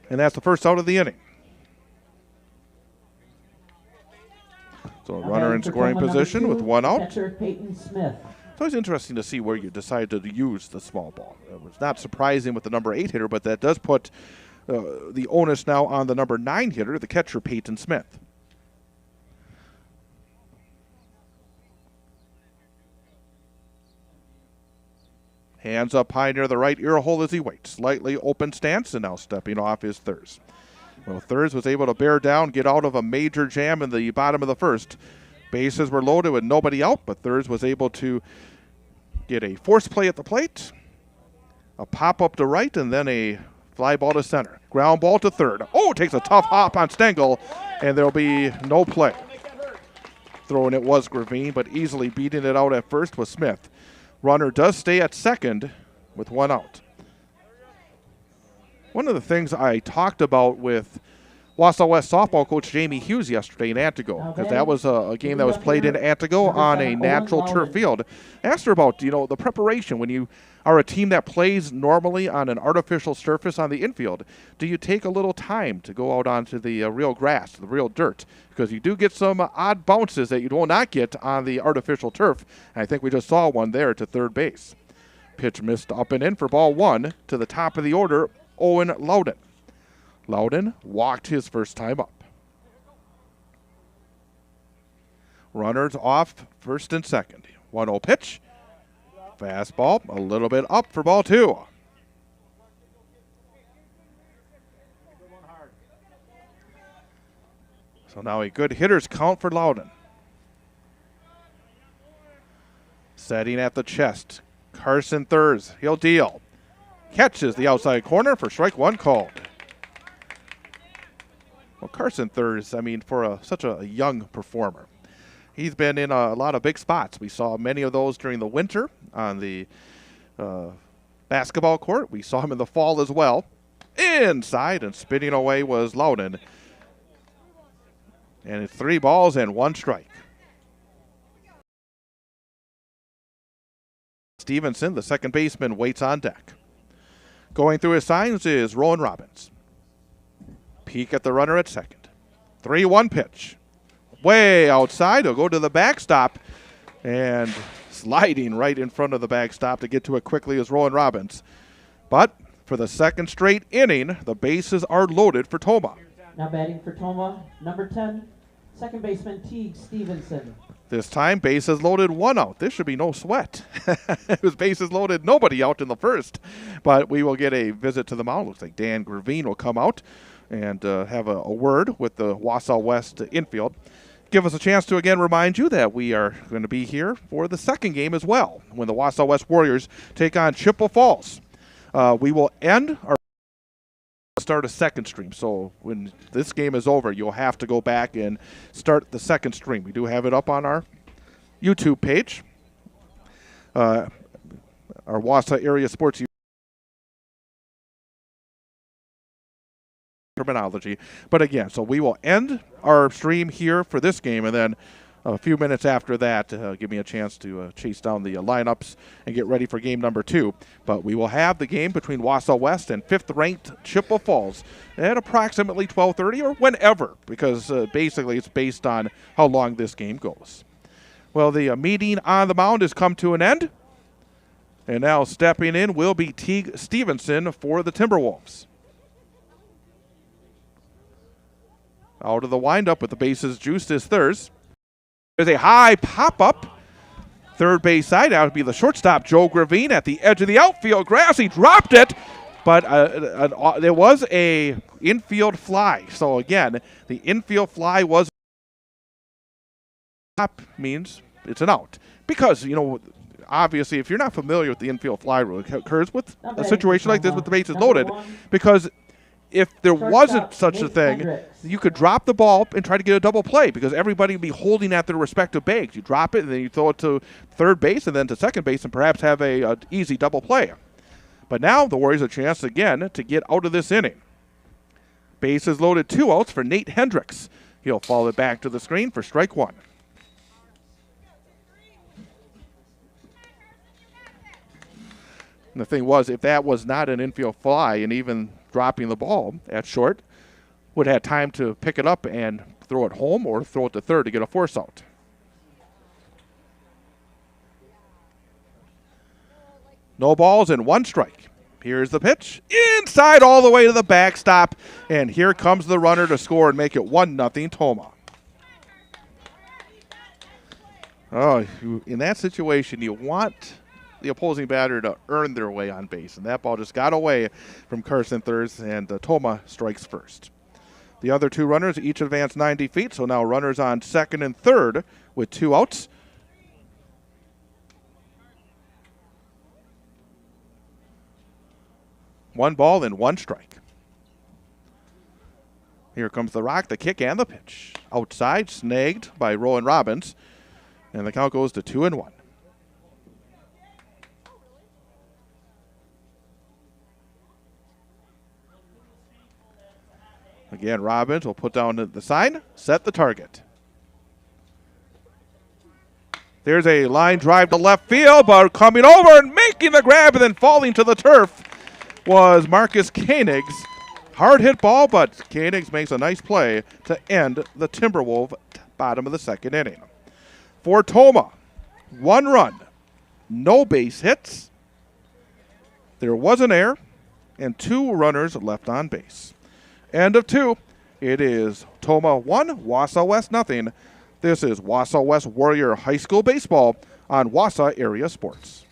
And that's the first out of the inning. So a Now runner batting in for scoring Tomah, number position 2, with one out. Catcher Peyton Smith. It's always interesting to see where you decide to use the small ball. It was not surprising with the number 8 hitter, but that does put the onus now on the number 9 hitter, the catcher Peyton Smith. Hands up high near the right ear hole as he waits. Slightly open stance, and now stepping off is Thurs. Well, Thurs was able to bear down, get out of a major jam in the bottom of the first. Bases were loaded with nobody out, but Thurs was able to get a force play at the plate, a pop up to right, and then a fly ball to center. Ground ball to third. Oh, takes a tough hop on Stengel, and there'll be no play. Throwing it was Gravine, but easily beating it out at first was Smith. Runner does stay at second with one out. One of the things I talked about with Wausau West softball coach Jamie Hughes yesterday in Antigo, because that was a game that was played in Antigo on a natural turf field. I asked her about, the preparation when you are a team that plays normally on an artificial surface on the infield. Do you take a little time to go out onto the real grass, the real dirt? Because you do get some odd bounces that you will not get on the artificial turf. And I think we just saw one there to third base. Pitch missed up and in for ball 1 to the top of the order, Owen Loudon. Loudon walked his first time up. Runners off first and second. 1-0 pitch. Fastball a little bit up for ball 2. So now a good hitter's count for Loudon. Setting at the chest. Carson Thurs. He'll deal. Catches the outside corner for strike 1 called. Well, Carson Thurs, for such a young performer, he's been in a lot of big spots. We saw many of those during the winter on the basketball court. We saw him in the fall as well. Inside and spinning away was Loudon. And it's 3 balls and 1 strike. Stevenson, the second baseman, waits on deck. Going through his signs is Rowan Robbins. Peek at the runner at second. 3-1 pitch. Way outside. He'll go to the backstop. And sliding right in front of the backstop to get to it quickly is Rowan Robbins. But for the second straight inning, the bases are loaded for Tomah. Now batting for Tomah, number 10, second baseman Teague Stevenson. This time, bases loaded, 1 out. This should be no sweat. It was bases loaded, nobody out in the first. But we will get a visit to the mound. Looks like Dan Gravine will come out and have a word with the Wausau West infield. Give us a chance to again remind you that we are going to be here for the second game as well, when the Wausau West Warriors take on Chippewa Falls. We will end our start a second stream. So when this game is over, you'll have to go back and start the second stream. We do have it up on our YouTube page, our Wausau Area Sports terminology. But again, so we will end our stream here for this game, and then a few minutes after that, give me a chance to chase down the lineups and get ready for game number 2. But we will have the game between Wausau West and 5th-ranked Chippewa Falls at approximately 12:30 or whenever, because basically it's based on how long this game goes. Well, the meeting on the mound has come to an end. And now stepping in will be Teague Stevenson for the Timberwolves. Out of the windup with the bases juiced is Thurs. There's a high pop-up. Third base side, that would be the shortstop, Joe Gravine, at the edge of the outfield grass. He dropped it, but there was a infield fly. So again, the infield fly was means it's an out. Because, obviously, if you're not familiar with the infield fly rule, it occurs with a situation like this with the bases loaded. Because if there wasn't such a thing, you could drop the ball and try to get a double play, because everybody would be holding at their respective bags. You drop it, and then you throw it to third base and then to second base and perhaps have a easy double play. But now the Warriors have a chance again to get out of this inning. Bases loaded, 2 outs for Nate Hendricks. He'll follow it back to the screen for strike 1. And the thing was, if that was not an infield fly and even dropping the ball at short, would have had time to pick it up and throw it home or throw it to third to get a force out. No balls and 1 strike. Here's the pitch. Inside all the way to the backstop. And here comes the runner to score and make it 1-0 Tomah. Oh, in that situation, you want the opposing batter to earn their way on base. And that ball just got away from Carson Thurs, and Tomah strikes first. The other 2 runners each advance 90 feet, so now runners on second and third with 2 outs. One ball and 1 strike. Here comes the rock, the kick, and the pitch. Outside, snagged by Rowan Robbins. And the count goes to 2-1. Again, Robbins will put down the sign, set the target. There's a line drive to left field, but coming over and making the grab and then falling to the turf was Marcus Koenigs. Hard hit ball, but Koenigs makes a nice play to end the Timberwolf bottom of the second inning. For Tomah, 1 run, no base hits. There was an error and 2 runners left on base. End of 2. It is Tomah 1, Wausau West 0. This is Wausau West Warrior High School Baseball on Wausau Area Sports.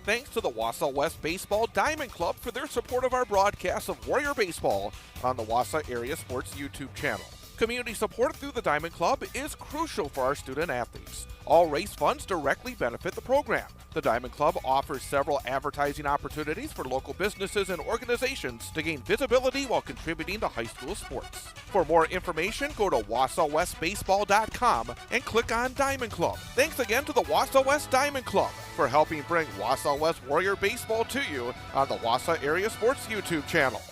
Thanks to the Wausau West Baseball Diamond Club for their support of our broadcast of Warrior Baseball on the Wausau Area Sports YouTube channel. Community support through the Diamond Club is crucial for our student athletes. All race funds directly benefit the program. The Diamond Club offers several advertising opportunities for local businesses and organizations to gain visibility while contributing to high school sports. For more information, go to WausauWestBaseball.com and click on Diamond Club. Thanks again to the Wausau West Diamond Club for helping bring Wausau West Warrior Baseball to you on the Wausau Area Sports YouTube channel.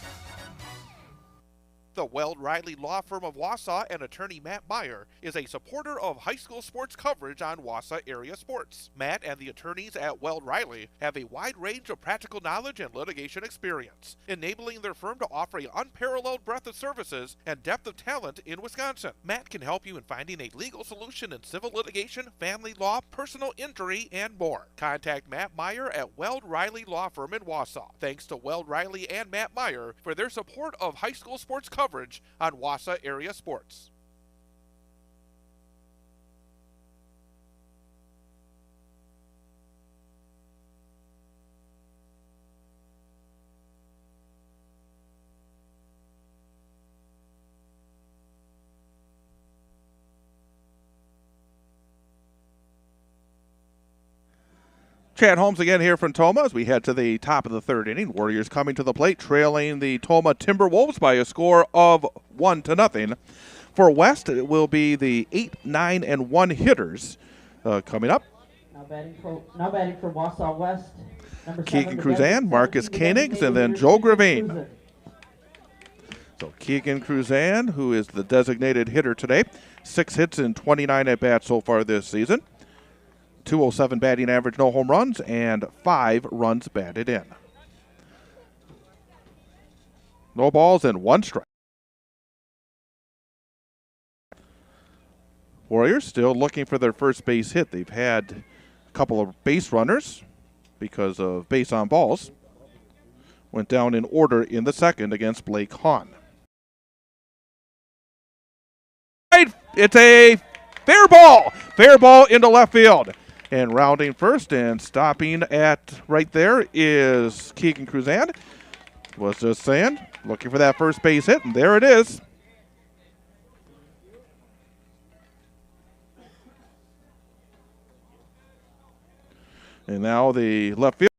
The Weld Riley Law Firm of Wausau and attorney Matt Meyer is a supporter of high school sports coverage on Wausau Area Sports. Matt and the attorneys at Weld Riley have a wide range of practical knowledge and litigation experience, enabling their firm to offer an unparalleled breadth of services and depth of talent in Wisconsin. Matt can help you in finding a legal solution in civil litigation, family law, personal injury, and more. Contact Matt Meyer at Weld Riley Law Firm in Wausau. Thanks to Weld Riley and Matt Meyer for their support of high school sports coverage on Wausau Area Sports. Chad Holmes again here from Tomah as we head to the top of the third inning. Warriors coming to the plate, trailing the Tomah Timberwolves by a score of 1-0. For West, it will be the 8, 9, and 1 hitters coming up. Now batting for Wausau West, number 7, Keegan Cruzan, Marcus Koenigs, and then Joe Gravane. So Keegan Cruzan, who is the designated hitter today, 6 hits and 29 at-bats so far this season. 207 batting average, no home runs, and 5 runs batted in. No balls and 1 strike. Warriors still looking for their first base hit. They've had a couple of base runners because of base on balls. Went down in order in the second against Blake Hahn. It's a fair ball into left field. And rounding first and stopping at right there is Keegan Cruzan. Was just saying, looking for that first base hit, and there it is. And now the left field.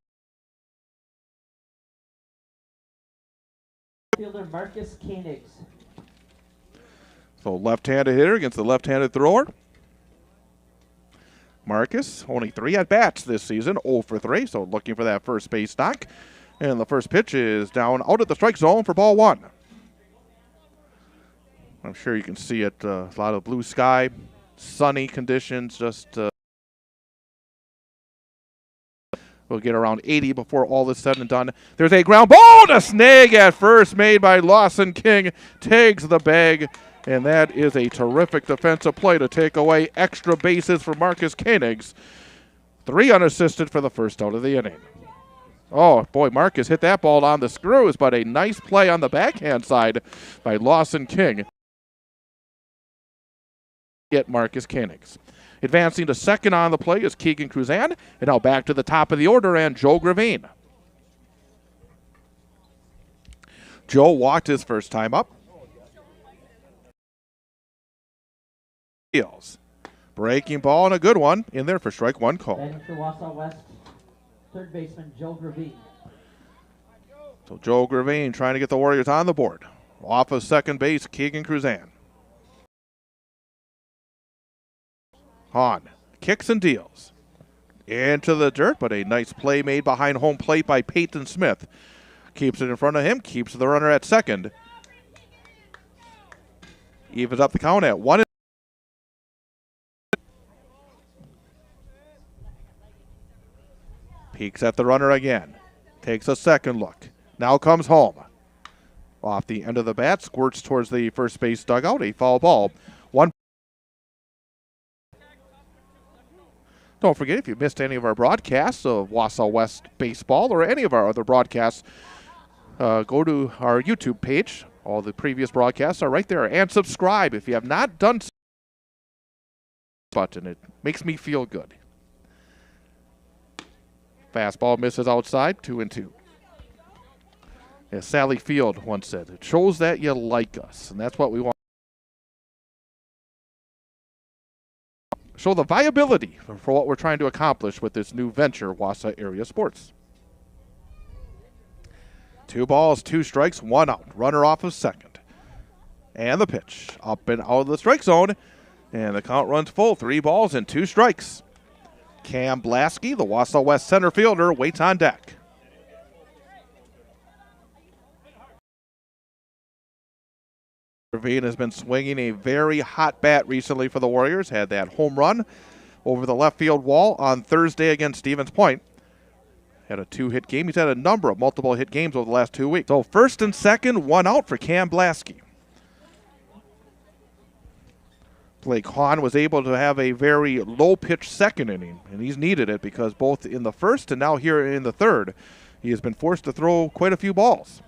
Fielder Marcus Koenigs. So left-handed hitter against the left-handed thrower. Marcus, only 3 at-bats this season, 0 for 3, so looking for that first base knock. And the first pitch is down out at the strike zone for ball 1. I'm sure you can see it, a lot of blue sky, sunny conditions, just we'll get around 80 before all is said and done. There's a ground ball to snag at first made by Lawson King. Tags the bag And that is a terrific defensive play to take away extra bases for Marcus Koenigs. 3 unassisted for the first out of the inning. Oh, boy, Marcus hit that ball on the screws, but a nice play on the backhand side by Lawson King. Get Marcus Koenigs. Advancing to second on the play is Keegan Cruzan. And now back to the top of the order and Joe Gravine. Joe walked his first time up. Breaking ball and a good one in there for strike one call. Batting for Wausau West, third baseman Joe Gravine. So Joe Gravine trying to get the Warriors on the board. Off of second base, Keegan Cruzan. Hahn kicks and deals. Into the dirt, but a nice play made behind home plate by Peyton Smith. Keeps it in front of him, keeps the runner at second. Evens up the count at 1. Peeks at the runner again. Takes a second look. Now comes home. Off the end of the bat, squirts towards the first base dugout. A foul ball. 1. Don't forget, if you missed any of our broadcasts of Wausau West Baseball or any of our other broadcasts, go to our YouTube page. All the previous broadcasts are right there. And subscribe if you have not done so. Button. It makes me feel good. Fastball misses outside, 2-2. As Sally Field once said, it shows that you like us, and that's what we want. Show the viability for what we're trying to accomplish with this new venture, Wausau Area Sports. 2 balls, 2 strikes, 1 out. Runner off of second. And the pitch. Up and out of the strike zone. And the count runs full. 3 balls and 2 strikes. Cam Blasky, the Wausau West center fielder, waits on deck. Gravine has been swinging a very hot bat recently for the Warriors. Had that home run over the left field wall on Thursday against Stevens Point. Had a 2-hit game. He's had a number of multiple hit games over the last 2 weeks. So first and second, 1 out for Cam Blasky. Blake Hahn was able to have a very low-pitch second inning, and he's needed it because both in the first and now here in the third, he has been forced to throw quite a few balls.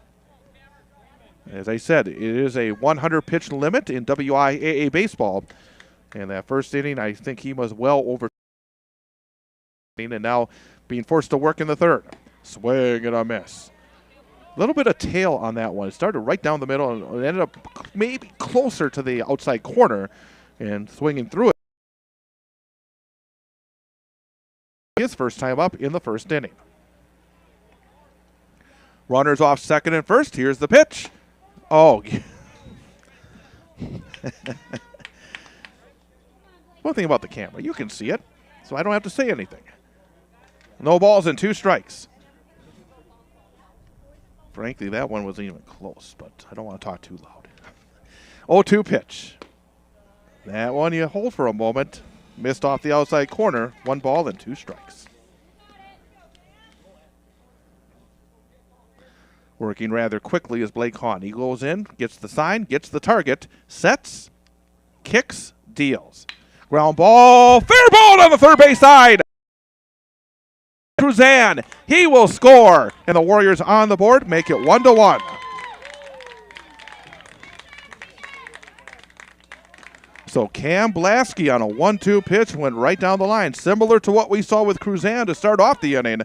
As I said, it is a 100-pitch limit in WIAA baseball, and that first inning, I think he was well over, and now being forced to work in the third. Swing and a miss. A little bit of tail on that one. It started right down the middle and ended up maybe closer to the outside corner, and swinging through it. His first time up in the first inning. Runners off second and first. Here's the pitch. Oh. One thing about the camera, you can see it, so I don't have to say anything. No balls and 2 strikes. Frankly, that one wasn't even close, but I don't want to talk too loud. 0-2 pitch. That one you hold for a moment. Missed off the outside corner. 1 ball and 2 strikes. Working rather quickly is Blake Hahn. He goes in, gets the sign, gets the target, sets, kicks, deals. Ground ball, fair ball on the third base side. Cruzan, he will score. And the Warriors on the board make it 1-1. So Cam Blasky on a 1-2 pitch went right down the line, similar to what we saw with Cruzan to start off the inning.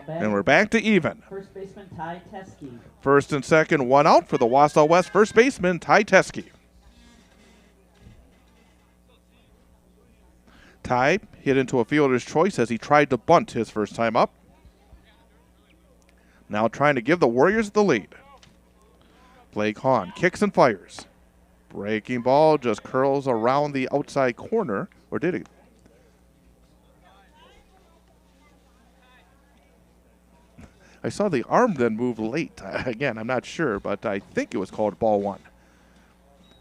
And we're back to even. First baseman Ty Teskey. First and second, 1 out for the Wausau West first baseman Ty Teskey. Ty hit into a fielder's choice as he tried to bunt his first time up. Now trying to give the Warriors the lead. Blake Hahn kicks and fires. Breaking ball just curls around the outside corner. Or did he? I saw the arm then move late. Again, I'm not sure, but I think it was called ball 1.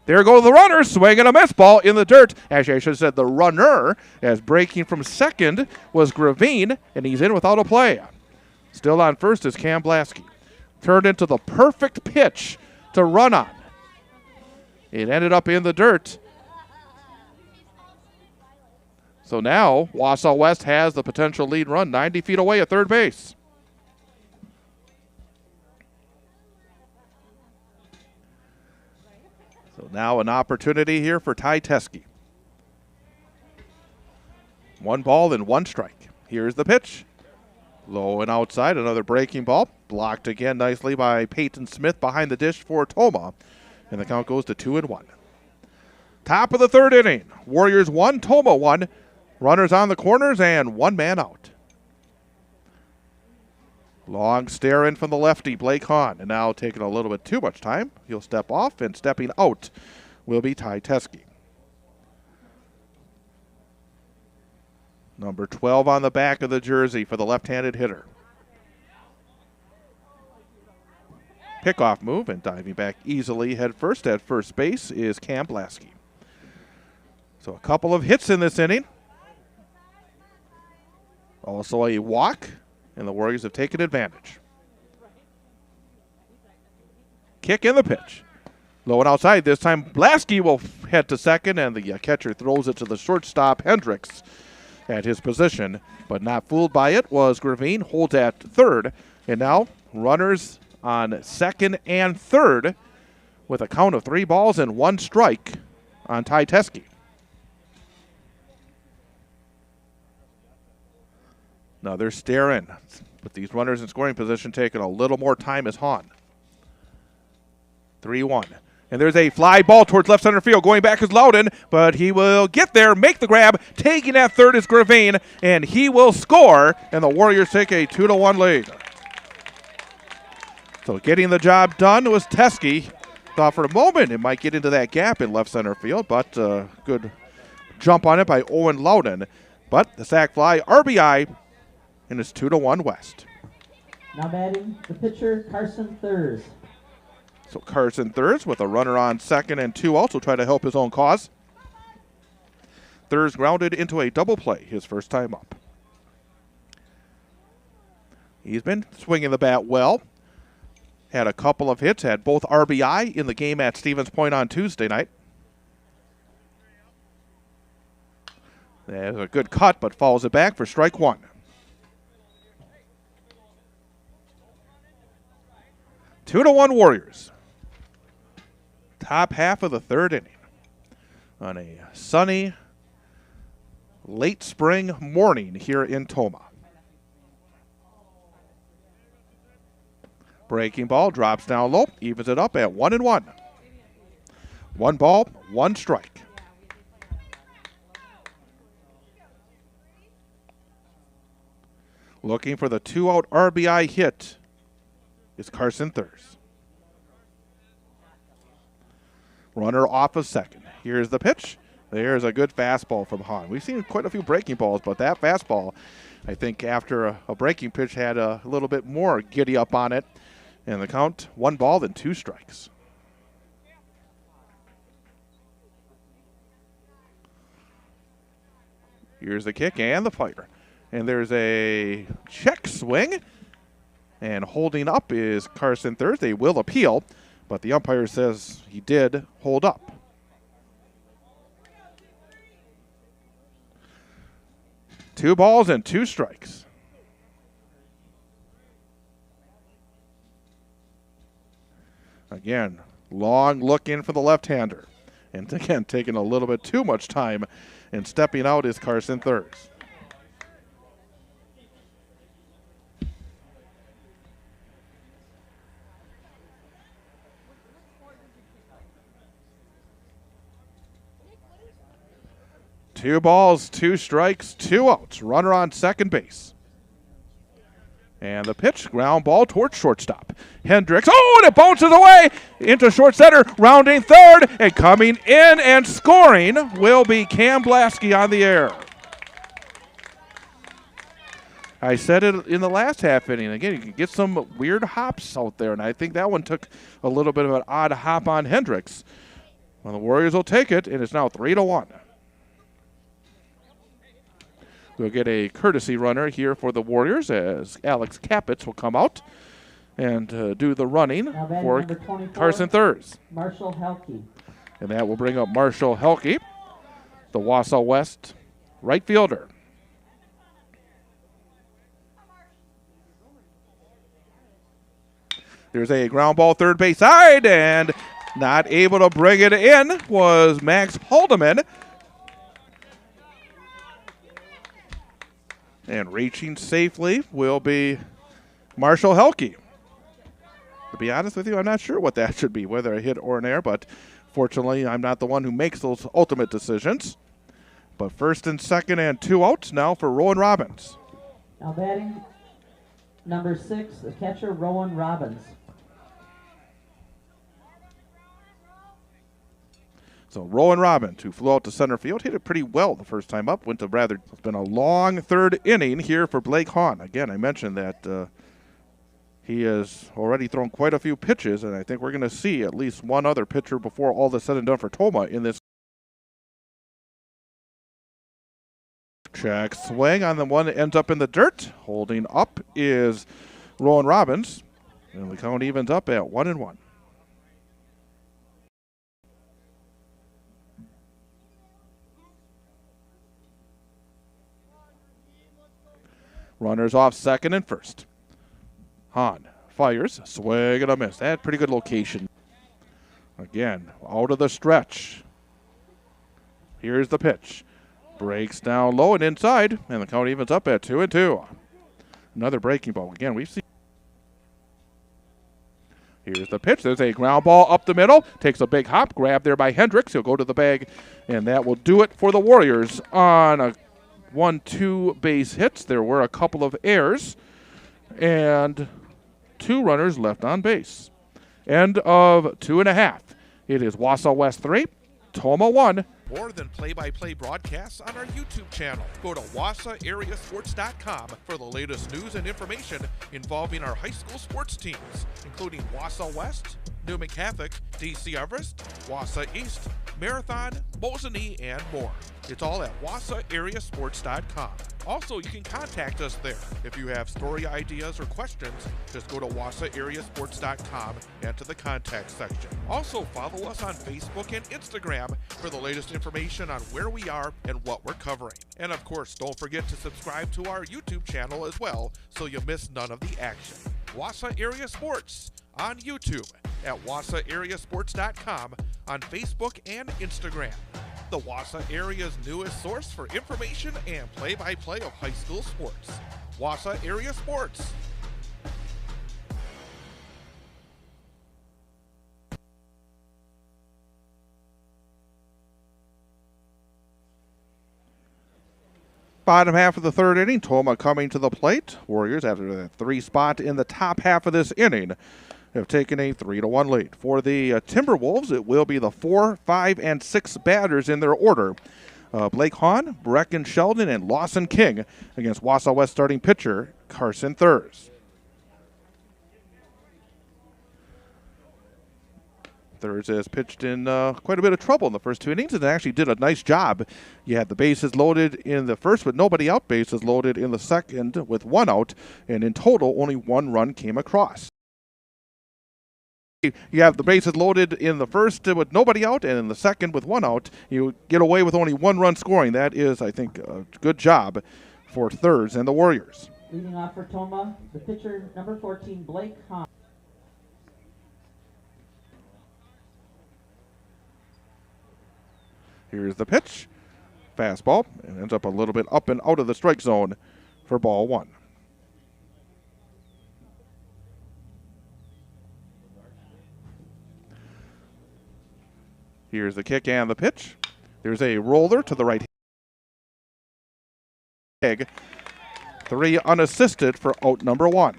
There go the runners, swinging a miss ball in the dirt. Actually, I should have said the runner, as breaking from second was Gravine, and he's in without a play. Still on first is Cam Blasky. Turned into the perfect pitch to run on. It ended up in the dirt. So now Wausau West has the potential lead run 90 feet away at third base. So now an opportunity here for Ty Teske. 1 ball and 1 strike. Here's the pitch. Low and outside, another breaking ball. Blocked again nicely by Peyton Smith behind the dish for Tomah. And the count goes to 2-1. Top of the third inning. Warriors 1, Tomah 1. Runners on the corners and 1 man out. Long stare in from the lefty, Blake Hahn. And now taking a little bit too much time. He'll step off, and stepping out will be Ty Teske. Number 12 on the back of the jersey for the left-handed hitter. Pickoff move, and diving back easily head first at first base is Cam Blasky. So a couple of hits in this inning. Also a walk, and the Warriors have taken advantage. Kick in the pitch. Low and outside. This time Blasky will head to second, and the catcher throws it to the shortstop, Hendricks, at his position. But not fooled by it was Gravine, holds at third. And now runners on second and third with a count of 3 balls and 1 strike on Ty Teske. Another stare in. With these runners in scoring position taking a little more time is Hahn. 3-1. And there's a fly ball towards left center field. Going back is Loudon, but he will get there, make the grab. Taking at third is Gravine, and he will score, and the Warriors take a 2-1 lead. So getting the job done was Teske. Thought for a moment it might get into that gap in left center field, but good jump on it by Owen Loudon. But the sac fly, RBI, and it's 2-1 West. Now batting the pitcher, Carson Thurs. So Carson Thurs with a runner on second and 2 outs will try to help his own cause. Thurs grounded into a double play his first time up. He's been swinging the bat well. Had a couple of hits, had both RBI in the game at Stevens Point on Tuesday night. There's a good cut, but fouls it back for strike 1. 2-1 Warriors. Top half of the third inning on a sunny late spring morning here in Tomah. Breaking ball drops down low, evens it up at 1-1. 1 ball, 1 strike. Looking for the 2-out RBI hit is Carson Thurs. Runner off of second. Here's the pitch. There's a good fastball from Hahn. We've seen quite a few breaking balls, but that fastball, I think after a breaking pitch, had a little bit more giddy up on it. And the count, 1 ball and 2 strikes. Here's the kick and the fire. And there's a check swing. And holding up is Carson Thurs. They will appeal, but the umpire says he did hold up. Two balls and 2 strikes. Again, long look in for the left-hander. And again, taking a little bit too much time, and stepping out is Carson Thurs. Two balls, 2 strikes, 2 outs. Runner on second base. And the pitch, ground ball towards shortstop. Hendricks, and it bounces away into short center, rounding third, and coming in and scoring will be Cam Blasky on the air. I said it in the last half inning. Again, you can get some weird hops out there, and I think that one took a little bit of an odd hop on Hendricks. Well, the Warriors will take it, and it's now 3-1. We'll get a courtesy runner here for the Warriors as Alex Capitz will come out and do the running for Carson Thurs. Marshall Helke. And that will bring up Marshall Helke, the Wausau West right fielder. There's a ground ball third base side, and not able to bring it in was Max Haldeman. And reaching safely will be Marshall Helke. To be honest with you, I'm not sure what that should be, whether a hit or an error, but fortunately, I'm not the one who makes those ultimate decisions. But first and second and 2 outs now for Rowan Robbins. Now batting number 6, the catcher Rowan Robbins. So Rowan Robbins, who flew out to center field, hit it pretty well the first time up. It's been a long third inning here for Blake Hahn. Again, I mentioned that he has already thrown quite a few pitches, and I think we're going to see at least one other pitcher before all is said and done for Tomah in this. Check swing on the one that ends up in the dirt. Holding up is Rowan Robbins, and the count evens up at 1-1. Runners off second and first. Hahn fires, swing and a miss. That pretty good location. Again, out of the stretch. Here's the pitch. Breaks down low and inside, and the count evens up at 2-2. Another breaking ball. Again, we've seen. Here's the pitch. There's a ground ball up the middle. Takes a big hop. Grab there by Hendricks. He'll go to the bag, and that will do it for the Warriors on a 1-2 base hits. There were a couple of errors, and 2 runners left on base. End of 2.5. It is Wausau West 3, Tomah 1. More than play-by-play broadcasts on our YouTube channel. Go to WausauAreaSports.com for the latest news and information involving our high school sports teams, including Wausau West, Newman Catholic, DC Everest, Wausau East, Marathon, Mosinee, and more. It's all at WausauAreaSports.com. Also, you can contact us there. If you have story ideas or questions, just go to WausauAreaSports.com and to the contact section. Also, follow us on Facebook and Instagram for the latest information on where we are and what we're covering. And of course, don't forget to subscribe to our YouTube channel as well so you miss none of the action. Wausau Area Sports on YouTube, at WausauAreaSports.com, on Facebook and Instagram. The Wausau area's newest source for information and play-by-play of high school sports. Wausau Area Sports. Bottom half of the third inning, Tomah coming to the plate. Warriors, after the 3 spot in the top half of this inning, have taken a 3-1 lead. For the Timberwolves, it will be the 4, 5, and 6 batters in their order. Blake Hahn, Brecken Sheldon, and Lawson King against Wausau West starting pitcher Carson Thurs. Thurs has pitched in quite a bit of trouble in the first 2 innings and actually did a nice job. You had the bases loaded in the first with nobody out, bases loaded in the second with 1 out, and in total only 1 run came across. You have the bases loaded in the first with nobody out, and in the second with 1 out. You get away with only 1 run scoring. That is, I think, a good job for Thurs and the Warriors. Leading off for Tomah, the pitcher number 14, Blake Hahn. Here's the pitch. Fastball. It ends up a little bit up and out of the strike zone for ball 1. Here's the kick and the pitch. There's a roller to the right. 3 unassisted for out number 1.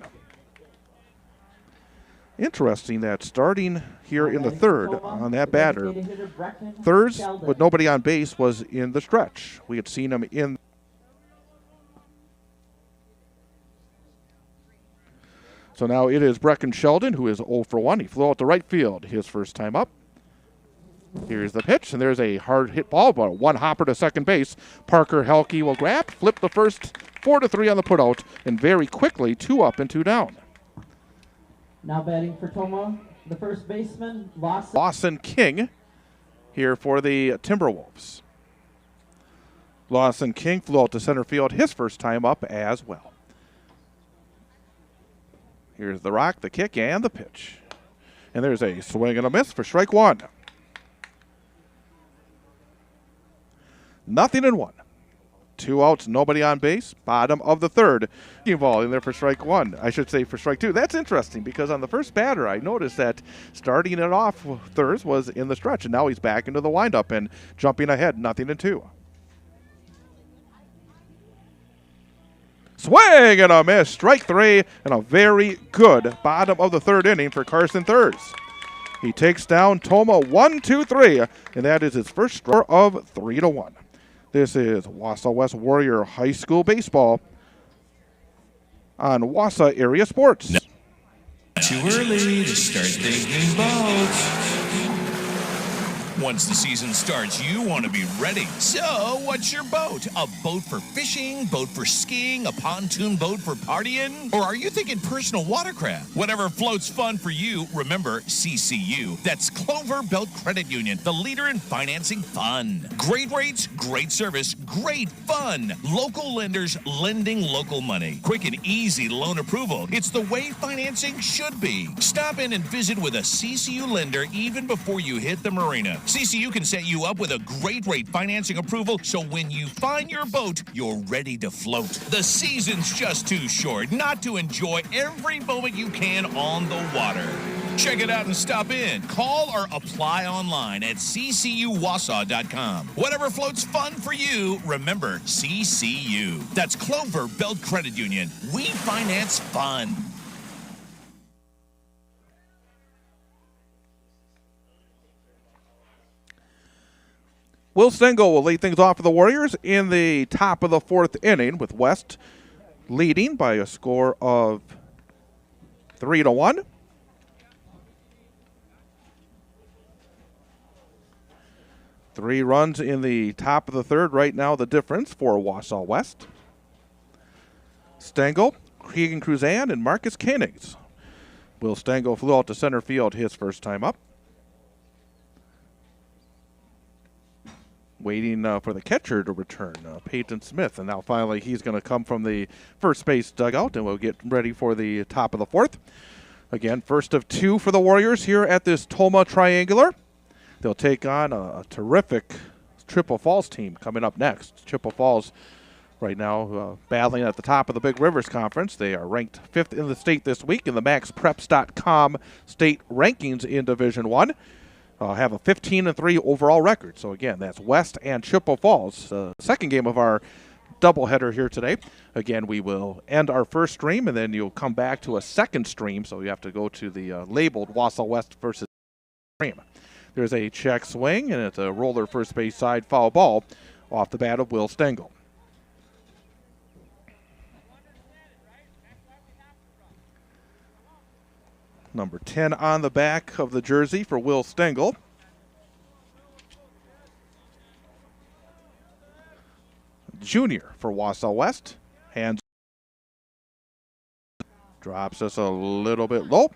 Interesting that starting here in the third on that batter, Thurs with nobody on base was in the stretch. We had seen him in. So now it is Brecken Sheldon, who is 0 for 1. He flew out to right field his first time up. Here's the pitch, and there's a hard hit ball, but 1 hopper to second base. Parker Helke will grab, flip the first, 4-3 on the putout, and very quickly 2 up and 2 down. Now batting for Tomah, the first baseman, Lawson King. here for the Timberwolves. Lawson King flew out to center field his first time up as well. Here's the rock, the kick, and the pitch. And there's a swing and a miss for strike one. 0-1. 2 outs, nobody on base. Bottom of the third. Ball in there for strike one. I should say for strike two. That's interesting because on the first batter, I noticed that starting it off thirds was in the stretch, and now he's back into the windup and jumping ahead. 0-2. Swing and a miss. Strike three, and a very good bottom of the third inning for Carson Thurs. He takes down Tomah 1-2-3, and that is his first score of 3-1. This is Wausau West Warrior High School Baseball on Wausau Area Sports. Too early to start thinking boats. Once the season starts, you want to be ready. So, what's your boat? A boat for fishing, boat for skiing, a pontoon boat for partying? Or are you thinking personal watercraft? Whatever floats fun for you, remember CCU. That's Clover Belt Credit Union, the leader in financing fun. Great rates, great service, great fun. Local lenders lending local money. Quick and easy loan approval. It's the way financing should be. Stop in and visit with a CCU lender even before you hit the marina. CCU can set you up with a great rate financing approval, so when you find your boat, you're ready to float. The season's just too short not to enjoy every moment you can on the water. Check it out and stop in. Call or apply online at ccuwausau.com. Whatever floats fun for you, remember CCU. That's Clover Belt Credit Union. We finance fun. Will Stengel will lead things off for the Warriors in the top of the fourth inning, with West leading by a score of 3-1. Three runs in the top of the third right now, the difference for Wausau West. Stengel, Keegan Cruzan, and Marcus Koenigs. Will Stengel flew out to center field his first time up. Waiting for the catcher to return, Peyton Smith. And now finally he's going to come from the first base dugout, and we'll get ready for the top of the fourth. Again, first of two for the Warriors here at this Tomah Triangular. They'll take on a terrific Chippewa Falls team coming up next. Chippewa Falls right now battling at the top of the Big Rivers Conference. They are ranked 5th in the state this week in the MaxPreps.com state rankings in Division I. Have a 15-3 overall record. So again, that's West and Chippewa Falls. Second game of our doubleheader here today. Again, we will end our first stream, and then you'll come back to a second stream. So you have to go to the labeled Wausau West versus stream. There's a check swing, and it's a roller first base side foul ball off the bat of Will Stengel. Number 10 on the back of the jersey for Will Stengel. Junior for Wausau West. Hands drops us a little bit low.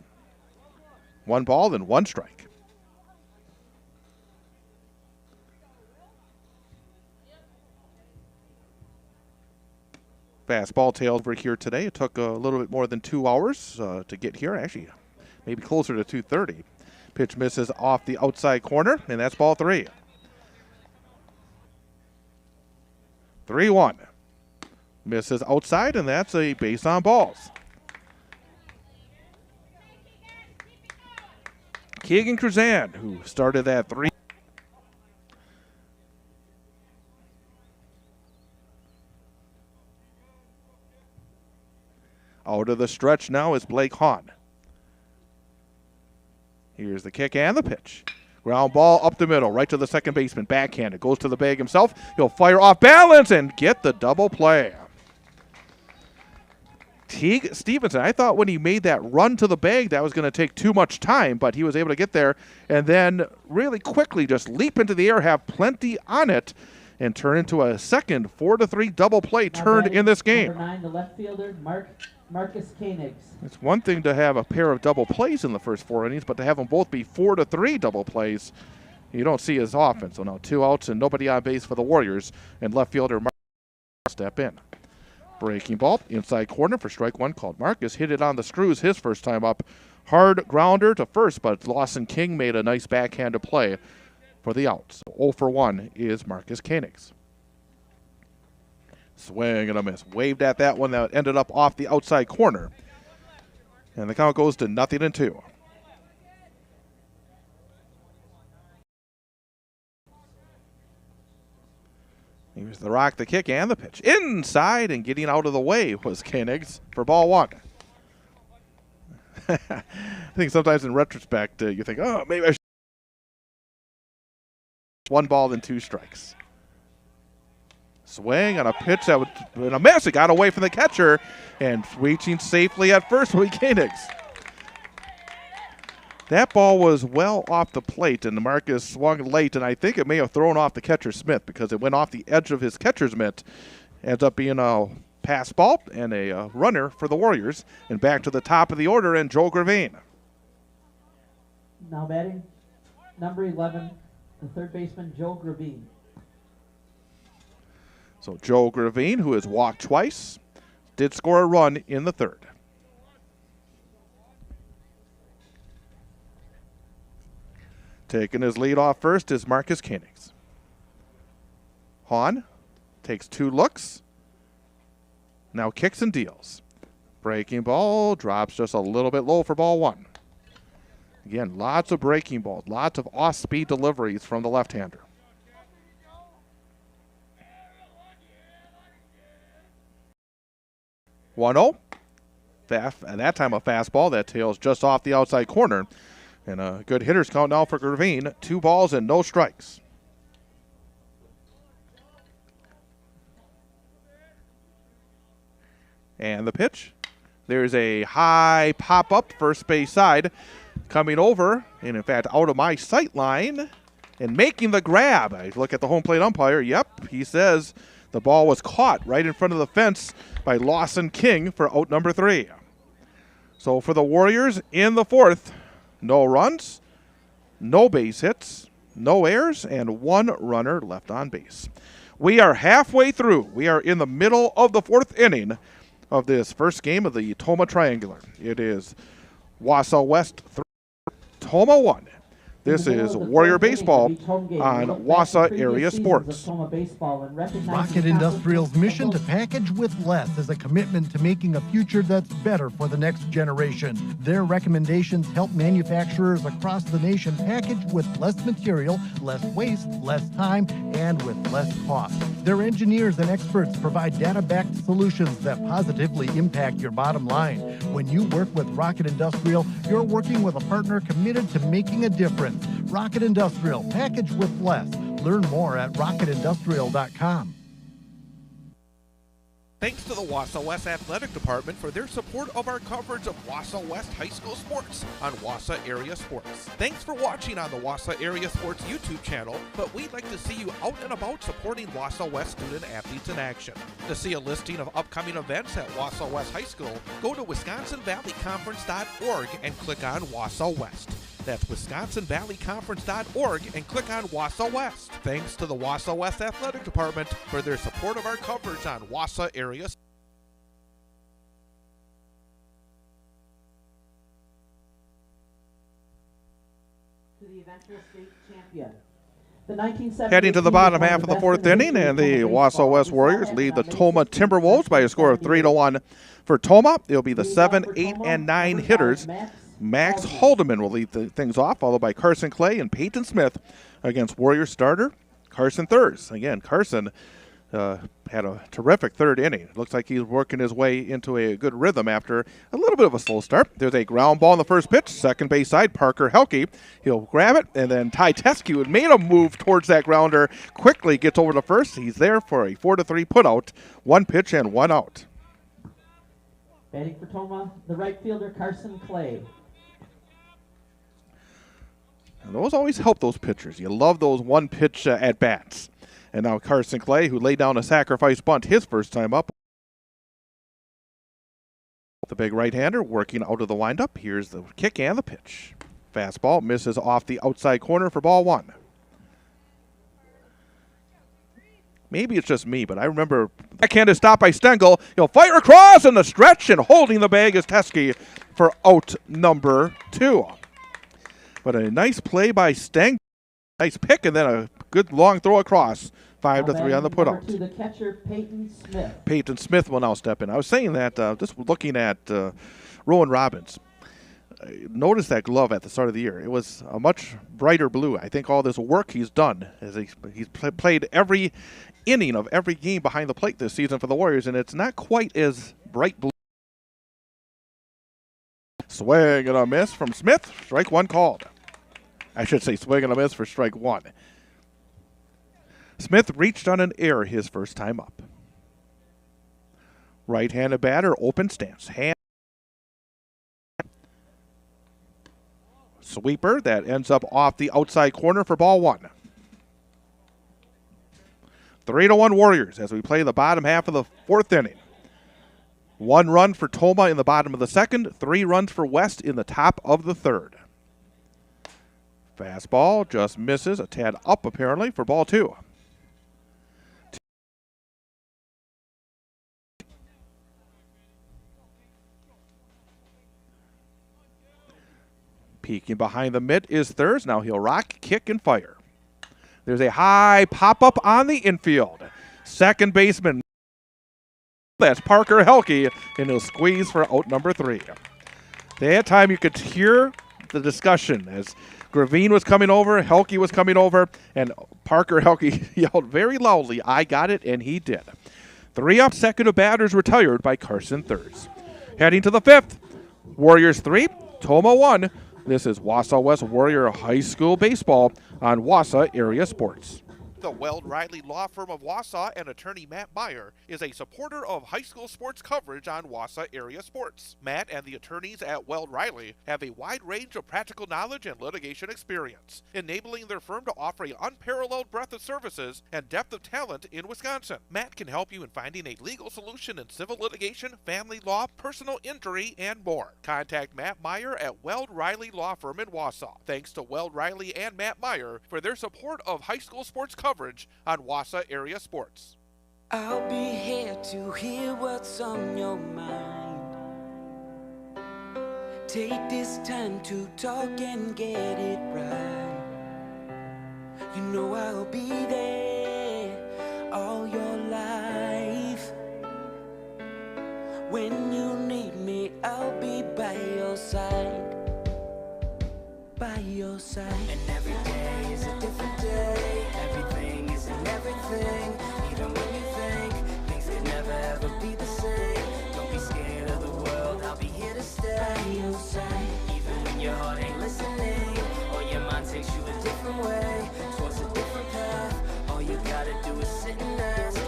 1 ball and 1 strike. Fastball tailed over here today. It took a little bit more than 2 hours to get here. Actually, maybe closer to 2:30. Pitch misses off the outside corner, and that's ball 3. 3-1. Misses outside, and that's a base on balls. Keegan Cruzan, who started at 3. Out of the stretch now is Blake Hahn. Here's the kick and the pitch. Ground ball up the middle, right to the second baseman. Backhanded, goes to the bag himself. He'll fire off balance and get the double play. Teague Stevenson, I thought when he made that run to the bag that was going to take too much time, but he was able to get there and then really quickly just leap into the air, have plenty on it, and turn into a second 4-3 double play turned in this game. Number 9, the left fielder, Marcus Koenigs. It's one thing to have a pair of double plays in the first 4 innings, but to have them both be 4-3 double plays you don't see as often. So now 2 outs and nobody on base for the Warriors, and left fielder Marcus step in. Breaking ball, inside corner for strike one called. Marcus hit it on the screws his first time up. Hard grounder to first, but Lawson King made a nice backhanded play for the out. So 0 for 1 is Marcus Koenigs. Swing and a miss. Waved at that one that ended up off the outside corner. And the count goes to 0-2. Here's the rock, the kick, and the pitch. Inside and getting out of the way was Koenigs for ball one. I think sometimes in retrospect, you think, oh, maybe I should. 1 ball and 2 strikes. Swing on a pitch that was a miss. It got away from the catcher and reaching safely at first with Koenigs. That ball was well off the plate, and Marcus swung late, and I think it may have thrown off the catcher Smith because it went off the edge of his catcher's mitt. Ends up being a pass ball and a runner for the Warriors. And back to the top of the order, and Joe Gravine. Now batting, number 11, the third baseman, Joe Gravine. So Joe Gravine, who has walked twice, did score a run in the third. Taking his lead off first is Marcus Koenigs. Hahn takes 2 looks. Now kicks and deals. Breaking ball drops just a little bit low for ball 1. Again, lots of breaking balls, lots of off-speed deliveries from the left-hander. (1-0). At that time, a fastball that tails just off the outside corner. And a good hitter's count now for Gravine. 2 balls and no strikes. And the pitch. There's a high pop-up first base side. Coming over, and in fact out of my sight line, and making the grab. I look at the home plate umpire. Yep, he says the ball was caught right in front of the fence by Lawson King for out number 3. So for the Warriors in the 4th, no runs, no base hits, no errors, and 1 runner left on base. We are halfway through. We are in the middle of the 4th inning of this first game of the Tomah Triangular. It is Wausau West 3, Tomah 1. This is Warrior Baseball on Wausau Area Sports. Rocket Industrial's mission to package with less is a commitment to making a future that's better for the next generation. Their recommendations help manufacturers across the nation package with less material, less waste, less time, and with less cost. Their engineers and experts provide data-backed solutions that positively impact your bottom line. When you work with Rocket Industrial, you're working with a partner committed to making a difference. Rocket Industrial, package with less. Learn more at rocketindustrial.com. Thanks to the Wausau West Athletic Department for their support of our coverage of Wausau West High School sports on Wausau Area Sports. Thanks for watching on the Wausau Area Sports YouTube channel, but we'd like to see you out and about supporting Wausau West student athletes in action. To see a listing of upcoming events at Wausau West High School, go to WisconsinValleyConference.org and click on Wausau West. That's WisconsinValleyConference.org and click on Wausau West. Thanks to the Wausau West Athletic Department for their support of our coverage on Wausau Area. To the eventual state champion. The 1970 Heading to the bottom half of the 4th inning, and the Wausau West Warriors lead the Tomah Timberwolves by a score of 3-1. For Tomah, it'll be the 7, 8, and 9 hitters. Max Haldeman will lead things off, followed by Carson Clay and Peyton Smith against Warrior starter Carson Thurs. Again, Carson had a terrific 3rd inning. Looks like he's working his way into a good rhythm after a little bit of a slow start. There's a ground ball in the first pitch, second base side, Parker Helke. He'll grab it, and then Ty Teskew had made a move towards that grounder, quickly gets over to first. He's there for a 4-3 putout, 1 pitch and 1 out. Batting for Tomah, the right fielder, Carson Clay. And those always help those pitchers. You love those 1-pitch at-bats. And now Carson Clay, who laid down a sacrifice bunt his first time up. The big right-hander working out of the windup. Here's the kick and the pitch. Fastball misses off the outside corner for ball 1. Maybe it's just me, but I remember backhand is stopped by Stengel. He'll fire across in the stretch, and holding the bag is Teskey for out number 2. But a nice play by Stengel. Nice pick, and then a good long throw across. 5-3 on the putout. To the catcher, Peyton Smith. Peyton Smith will now step in. I was saying that just looking at Rowan Robbins. Notice that glove at the start of the year. It was a much brighter blue. I think all this work he's done is he's played every inning of every game behind the plate this season for the Warriors, and it's not quite as bright blue. Swing and a miss from Smith. Strike 1 called. I should say swing and a miss for strike 1. Smith reached on an error his first time up. Right-handed batter, open stance. Sweeper that ends up off the outside corner for ball 1. 3-1 Warriors as we play the bottom half of the 4th inning. 1 run for Tomah in the bottom of the 2nd, 3 runs for West in the top of the 3rd. Fastball just misses, a tad up apparently for ball 2. Peeking behind the mitt is Thurs. Now he'll rock, kick, and fire. There's a high pop-up on the infield. Second baseman, that's Parker Helke, and he'll squeeze for out number 3. That time you could hear the discussion as Gravine was coming over, Helke was coming over, and Parker Helke yelled very loudly, "I got it," and he did. 3 up, second of batters retired by Carson Thurs. Heading to the 5th, Warriors 3, Tomah 1. This is Wausau West Warrior High School Baseball on Wausau Area Sports. The Weld Riley Law Firm of Wausau and attorney Matt Meyer is a supporter of high school sports coverage on Wausau Area Sports. Matt and the attorneys at Weld Riley have a wide range of practical knowledge and litigation experience, enabling their firm to offer an unparalleled breadth of services and depth of talent in Wisconsin. Matt can help you in finding a legal solution in civil litigation, family law, personal injury, and more. Contact Matt Meyer at Weld Riley Law Firm in Wausau. Thanks to Weld Riley and Matt Meyer for their support of high school sports coverage on Wausau Area Sports. I'll be here to hear what's on your mind. Take this time to talk and get it right. You know I'll be there all your life. When you need me, I'll be by your side. By your side. And every day is a different day. Everything is in everything. Even when you think things could never ever be the same. Don't be scared of the world, I'll be here to stay. By your side. Even when your heart ain't listening, or your mind takes you a different way, towards a different path. All you gotta do is sit and ask.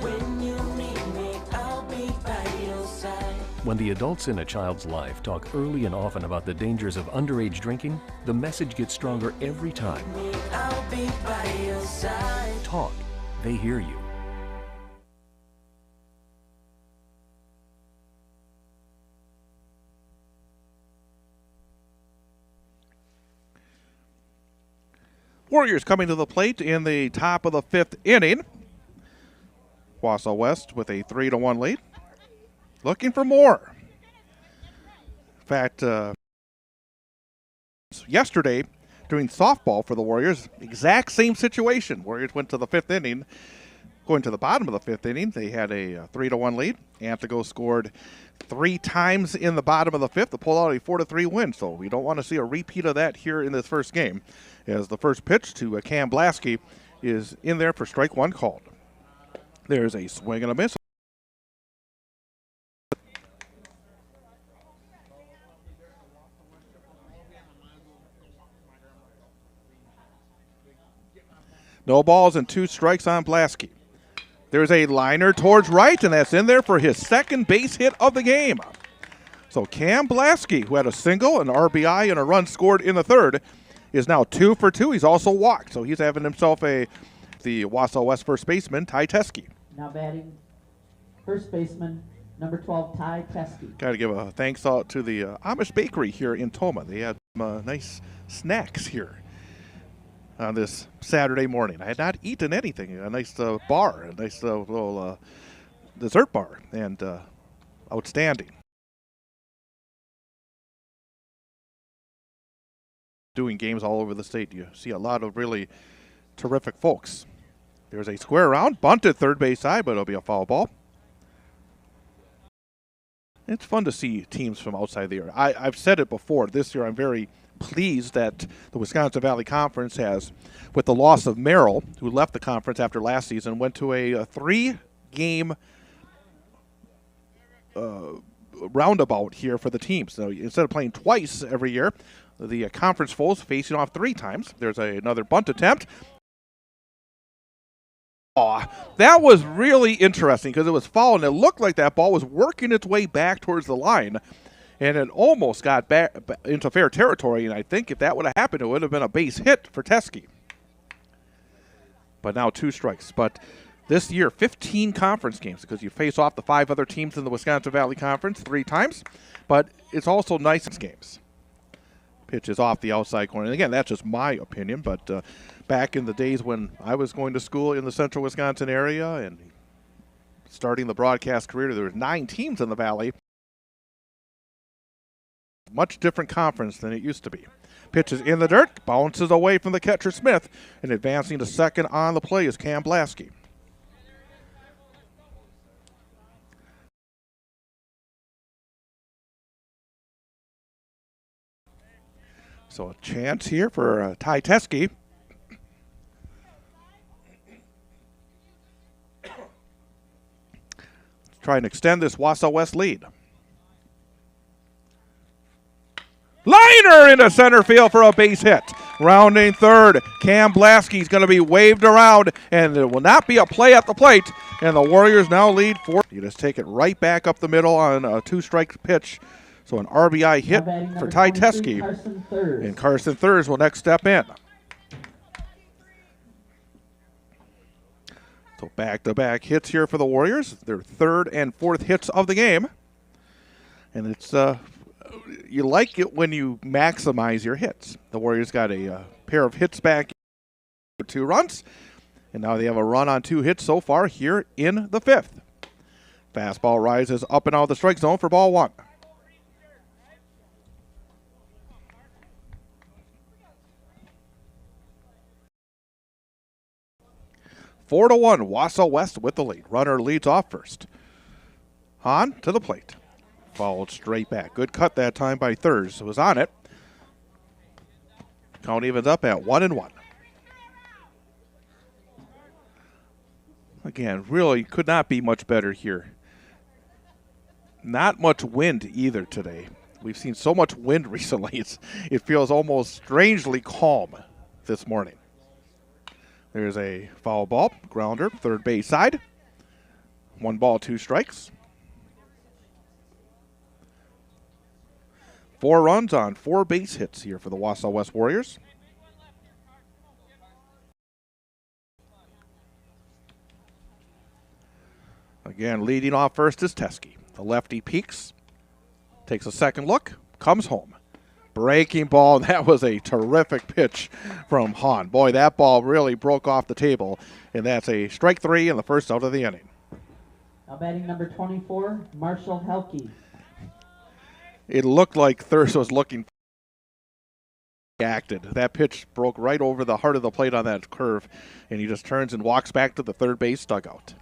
When you need me, I'll be by your side. When the adults in a child's life talk early and often about the dangers of underage drinking, the message gets stronger every time. I'll be by your side. Talk. They hear you. Warriors coming to the plate in the top of the 5th inning. Wausau West with a 3-1 lead. Looking for more. In fact, yesterday, doing softball for the Warriors, exact same situation. Warriors went to the 5th inning. Going to the bottom of the 5th inning, they had a 3-1 lead. Antigo scored 3 times in the bottom of the 5th to pull out a 4-3 win. So we don't want to see a repeat of that here in this first game, as the first pitch to Cam Blasky is in there for strike 1 called. There's a swing and a miss. No balls and 2 strikes on Blasky. There's a liner towards right, and that's in there for his second base hit of the game. So Cam Blasky, who had a single, an RBI, and a run scored in the 3rd, is now 2 for 2. He's also walked, so he's having himself the Wausau West first baseman, Ty Teskey. Now batting, first baseman, number 12, Ty Teskey. Got to give a thanks out to the Amish Bakery here in Tomah. They had some nice snacks here. on this Saturday morning. I had not eaten anything. A nice bar, a nice little dessert bar, and outstanding. Doing games all over the state. You see a lot of really terrific folks. There's a square round, bunted third base side, but it'll be a foul ball. It's fun to see teams from outside the area. I've said it before. This year I'm very pleased that the Wisconsin Valley Conference has, with the loss of Merrill, who left the conference after last season, went to a 3-game roundabout here for the teams. So instead of playing twice every year, the conference foes facing off 3 times. There's another bunt attempt. That was really interesting because it was foul, and it looked like that ball was working its way back towards the line, and it almost got back into fair territory, and I think if that would have happened, it would have been a base hit for Teskey. But now 2 strikes. But this year, 15 conference games because you face off the 5 other teams in the Wisconsin Valley Conference 3 times, but it's also nice games. Pitch is off the outside corner. And again, that's just my opinion, but back in the days when I was going to school in the central Wisconsin area and starting the broadcast career, there were 9 teams in the Valley. Much different conference than it used to be. Pitch is in the dirt, bounces away from the catcher Smith, and advancing to second on the play is Cam Blasky. So a chance here for Ty Teskey. Try and extend this Wausau West lead. Liner into center field for a base hit. Rounding third, Cam Blasky's going to be waved around, and it will not be a play at the plate. And the Warriors now lead 4. You just take it right back up the middle on a 2-strike pitch. So an RBI hit for Ty Teskey, and Carson Thurs will next step in. So back-to-back hits here for the Warriors. Their 3rd and 4th hits of the game. And it's you like it when you maximize your hits. The Warriors got a pair of hits back for 2 runs, and now they have a run on 2 hits so far here in the 5th. Fastball rises up and out of the strike zone for ball 1. Four to 1, Wausau West with the lead. Runner leads off first. Hahn to the plate. Fouled straight back. Good cut that time by Thurs. Was on it. Count evens up at 1-1. Again, really could not be much better here. Not much wind either today. We've seen so much wind recently. It feels almost strangely calm this morning. There's a foul ball, grounder, third base side. 1 ball, 2 strikes. 4 runs on 4 base hits here for the Wausau West Warriors. Again, leading off first is Teskey. The lefty peeks, takes a second look, comes home. Breaking ball, that was a terrific pitch from Hahn. Boy, that ball really broke off the table, and that's a strike 3 in the first out of the inning. Now batting number 24, Marshall Helke. It looked like Thurs was looking acted. That pitch broke right over the heart of the plate on that curve, and he just turns and walks back to the third base dugout.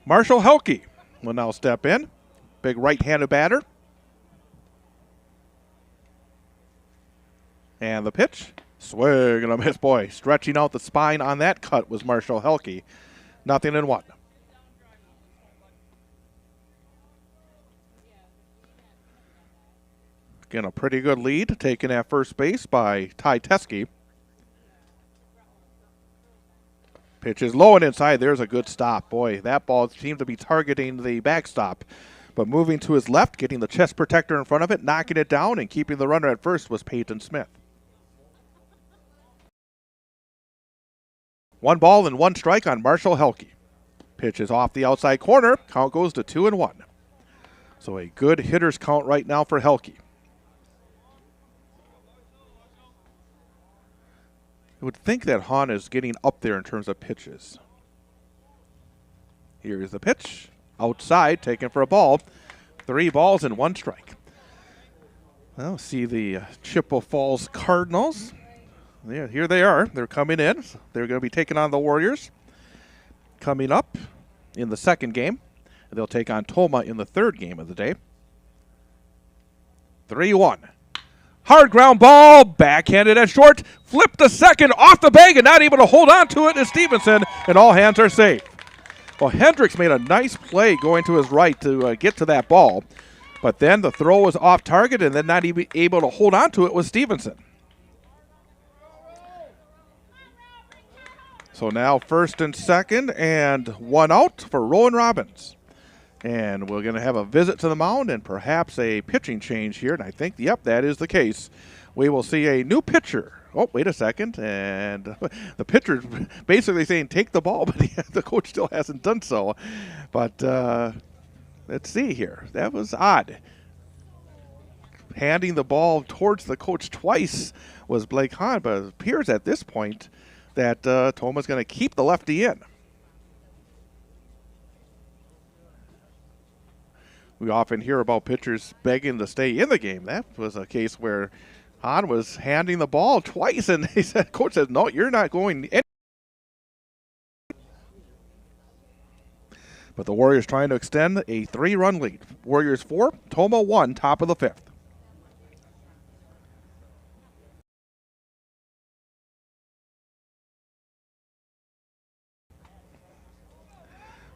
Marshall Helke will now step in. Big right-handed batter. And the pitch, swing and a miss. Boy, stretching out the spine on that cut was Marshall Helke. 0-1. Again, a pretty good lead taken at first base by Ty Teskey. Pitch is low and inside. There's a good stop. Boy, that ball seemed to be targeting the backstop. But moving to his left, getting the chest protector in front of it, knocking it down, and keeping the runner at first was Peyton Smith. 1 ball and 1 strike on Marshall Helke. Pitch is off the outside corner. Count goes to 2-1. So a good hitter's count right now for Helke. I would think that Hahn is getting up there in terms of pitches. Here's the pitch. Outside, taken for a ball. 3 balls and 1 strike. Well, see the Chippewa Falls Cardinals. Yeah, here they are. They're coming in. They're going to be taking on the Warriors. Coming up in the second game. They'll take on Tomah in the third game of the day. 3-1. Hard ground ball, backhanded at short, flipped to second, off the bag, and not able to hold on to it is Stevenson, and all hands are safe. Well, Hendricks made a nice play going to his right to get to that ball, but then the throw was off target, and then not even able to hold on to it was Stevenson. So now first and second, and 1 out for Rowan Robbins. And we're going to have a visit to the mound and perhaps a pitching change here. And I think, yep, that is the case. We will see a new pitcher. Oh, wait a second. And the pitcher's basically saying take the ball, but the coach still hasn't done so. But let's see here. That was odd. Handing the ball towards the coach twice was Blake Hahn, but it appears at this point that Tomah's going to keep the lefty in. We often hear about pitchers begging to stay in the game. That was a case where Hahn was handing the ball twice, and coach says, no, you're not going in. But the Warriors trying to extend a 3-run lead. Warriors 4, Tomah 1, top of the 5th.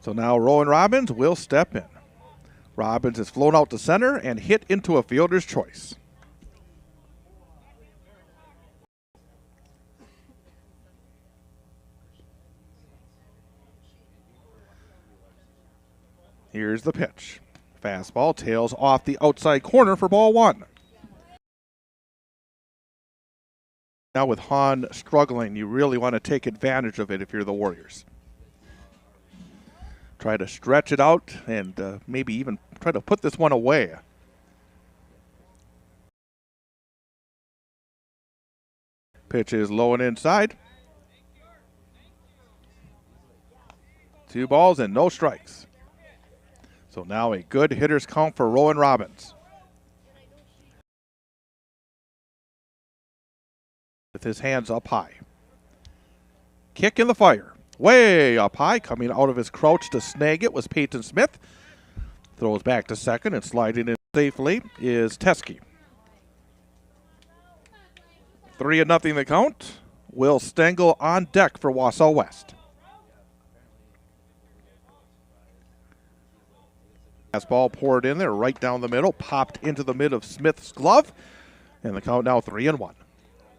So now Rowan Robbins will step in. Robbins is flown out to center and hit into a fielder's choice. Here's the pitch. Fastball tails off the outside corner for ball 1. Now with Hahn struggling, you really want to take advantage of it if you're the Warriors. Try to stretch it out and maybe even try to put this one away. Pitch is low and inside. 2 balls and no strikes. So now a good hitter's count for Rowan Robbins. With his hands up high. Kick in the fire. Way up high, coming out of his crouch to snag it was Peyton Smith. Throws back to second and sliding in safely is Teskey. 3-0 the count. Will Stengel on deck for Wausau West. Fastball poured in there right down the middle, popped into the mid of Smith's glove, and the count now 3-1.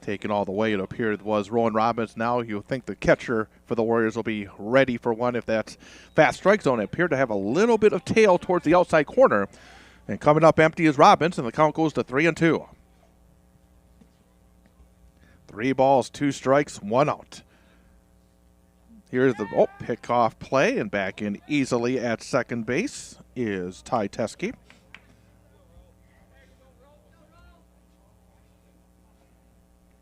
Taken all the way, it appeared, was Rowan Robbins. Now you think the catcher for the Warriors will be ready for one if that's fast strike zone. It appeared to have a little bit of tail towards the outside corner. And coming up empty is Robbins, and the count goes to 3-2. 3 balls, 2 strikes, 1 out. Here's the pick-off play, and back in easily at second base is Ty Teskey.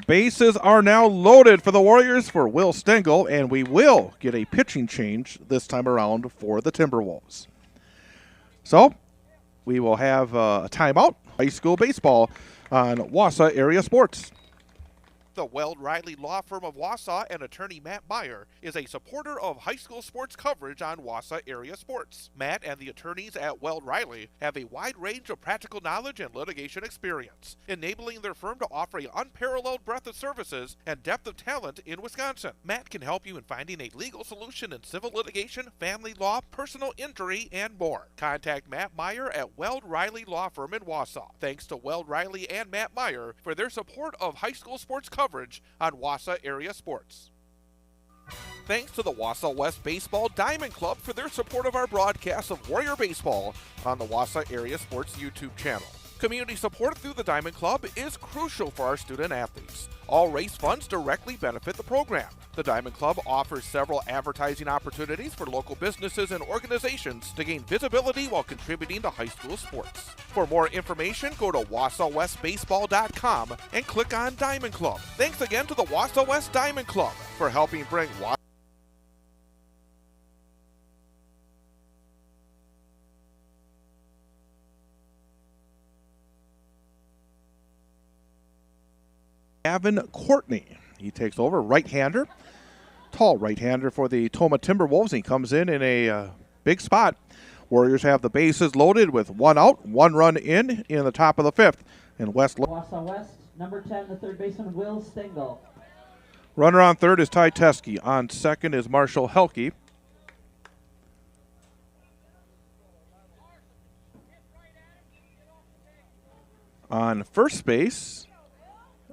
Bases are now loaded for the Warriors for Will Stengel, and we will get a pitching change this time around for the Timberwolves. So we will have a timeout, high school baseball on Wausau Area Sports. The Weld Riley Law Firm of Wausau and attorney Matt Meyer is a supporter of high school sports coverage on Wausau Area Sports. Matt and the attorneys at Weld Riley have a wide range of practical knowledge and litigation experience, enabling their firm to offer an unparalleled breadth of services and depth of talent in Wisconsin. Matt can help you in finding a legal solution in civil litigation, family law, personal injury, and more. Contact Matt Meyer at Weld Riley Law Firm in Wausau. Thanks to Weld Riley and Matt Meyer for their support of high school sports coverage on Wausau Area Sports. Thanks to the Wausau West Baseball Diamond Club for their support of our broadcast of Warrior Baseball on the Wausau Area Sports YouTube channel. Community support through the Diamond Club is crucial for our student athletes. All race funds directly benefit the program. The Diamond Club offers several advertising opportunities for local businesses and organizations to gain visibility while contributing to high school sports. For more information, go to wausauwestbaseball.com and click on Diamond Club. Thanks again to the Wausau West Diamond Club for helping bring Gavin Courtney. He takes over, right-hander. Tall right-hander for the Tomah Timberwolves. He comes in a big spot. Warriors have the bases loaded with 1 out, 1 run in the top of the 5th. And Wausau West, number 10, the third baseman, Will Stengel. Runner on third is Ty Teskey. On second is Marshall Helke. On first base,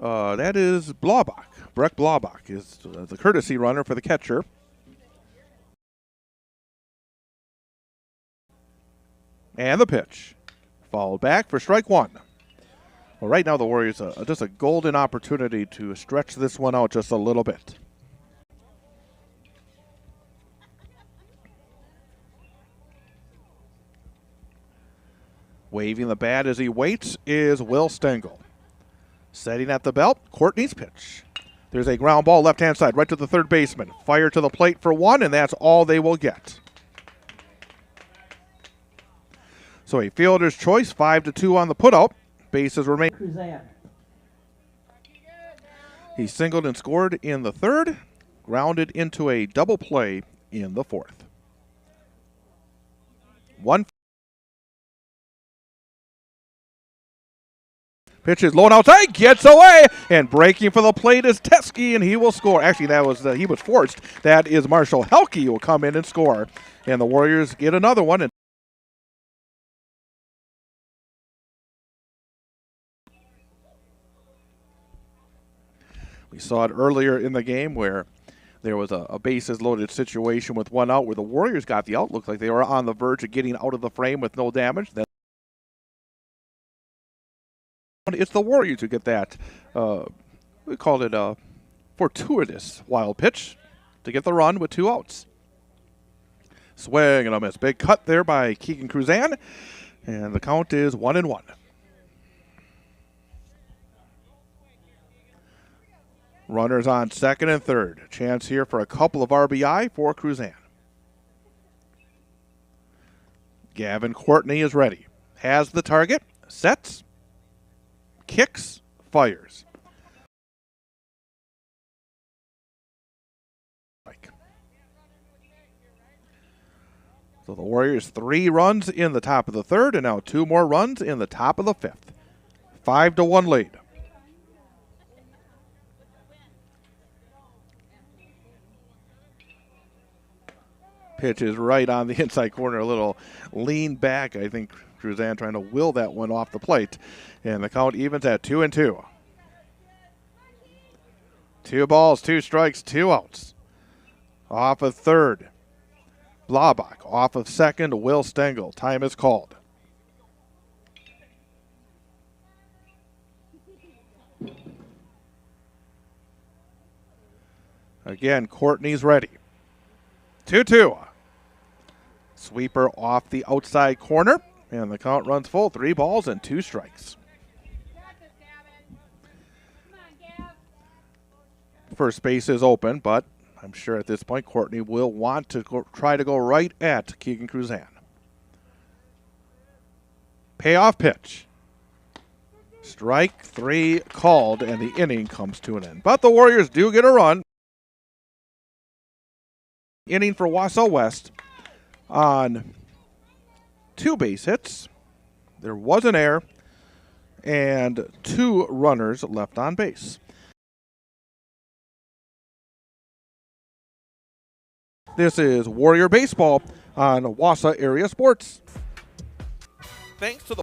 that is Blaubach. Breck Blaubach is the courtesy runner for the catcher. And the pitch. Fouled back for strike 1. Well, right now the Warriors just a golden opportunity to stretch this one out just a little bit. Waving the bat as he waits is Will Stengel. Setting at the belt, Courtney's pitch. There's a ground ball left-hand side right to the third baseman. Fire to the plate for 1, and that's all they will get. So a fielder's choice, 5-2 on the putout. Bases remain. Cruzan. He singled and scored in the third, grounded into a double play in the fourth. 1. Pitch is low and outside, gets away, and breaking for the plate is Teskey, and he will score. Actually, that was he was forced. That is Marshall Helke who will come in and score, and the Warriors get another one. And we saw it earlier in the game where there was a bases loaded situation with 1 out, where the Warriors got the out. Looked like they were on the verge of getting out of the frame with no damage. Then it's the Warriors who get that. We called it a fortuitous wild pitch to get the run with 2 outs. Swing and a miss. Big cut there by Keegan Cruzan, and the count is 1-1. Runners on second and third. Chance here for a couple of RBI for Cruzan. Gavin Courtney is ready. Has the target. Sets. Kicks. Fires. So the Warriors 3 runs in the top of the third, and now 2 more runs in the top of the 5th. 5-1 lead. Pitch is right on the inside corner, a little lean back. I think Cruzan trying to will that one off the plate. And the count evens at 2-2. 2 balls, 2 strikes, 2 outs. Off of third, Blaubach. Off of second, Will Stengel. Time is called. Again, Courtney's ready. 2-2. Sweeper off the outside corner, and the count runs full. 3 balls and 2 strikes. First base is open, but I'm sure at this point Courtney will want to try to go right at Keegan Cruzan. Payoff pitch. Strike 3 called, and the inning comes to an end. But the Warriors do get a run. Inning for Wausau West on 2 base hits. There was an error and 2 runners left on base. This is Warrior Baseball on Wausau Area Sports. Thanks to the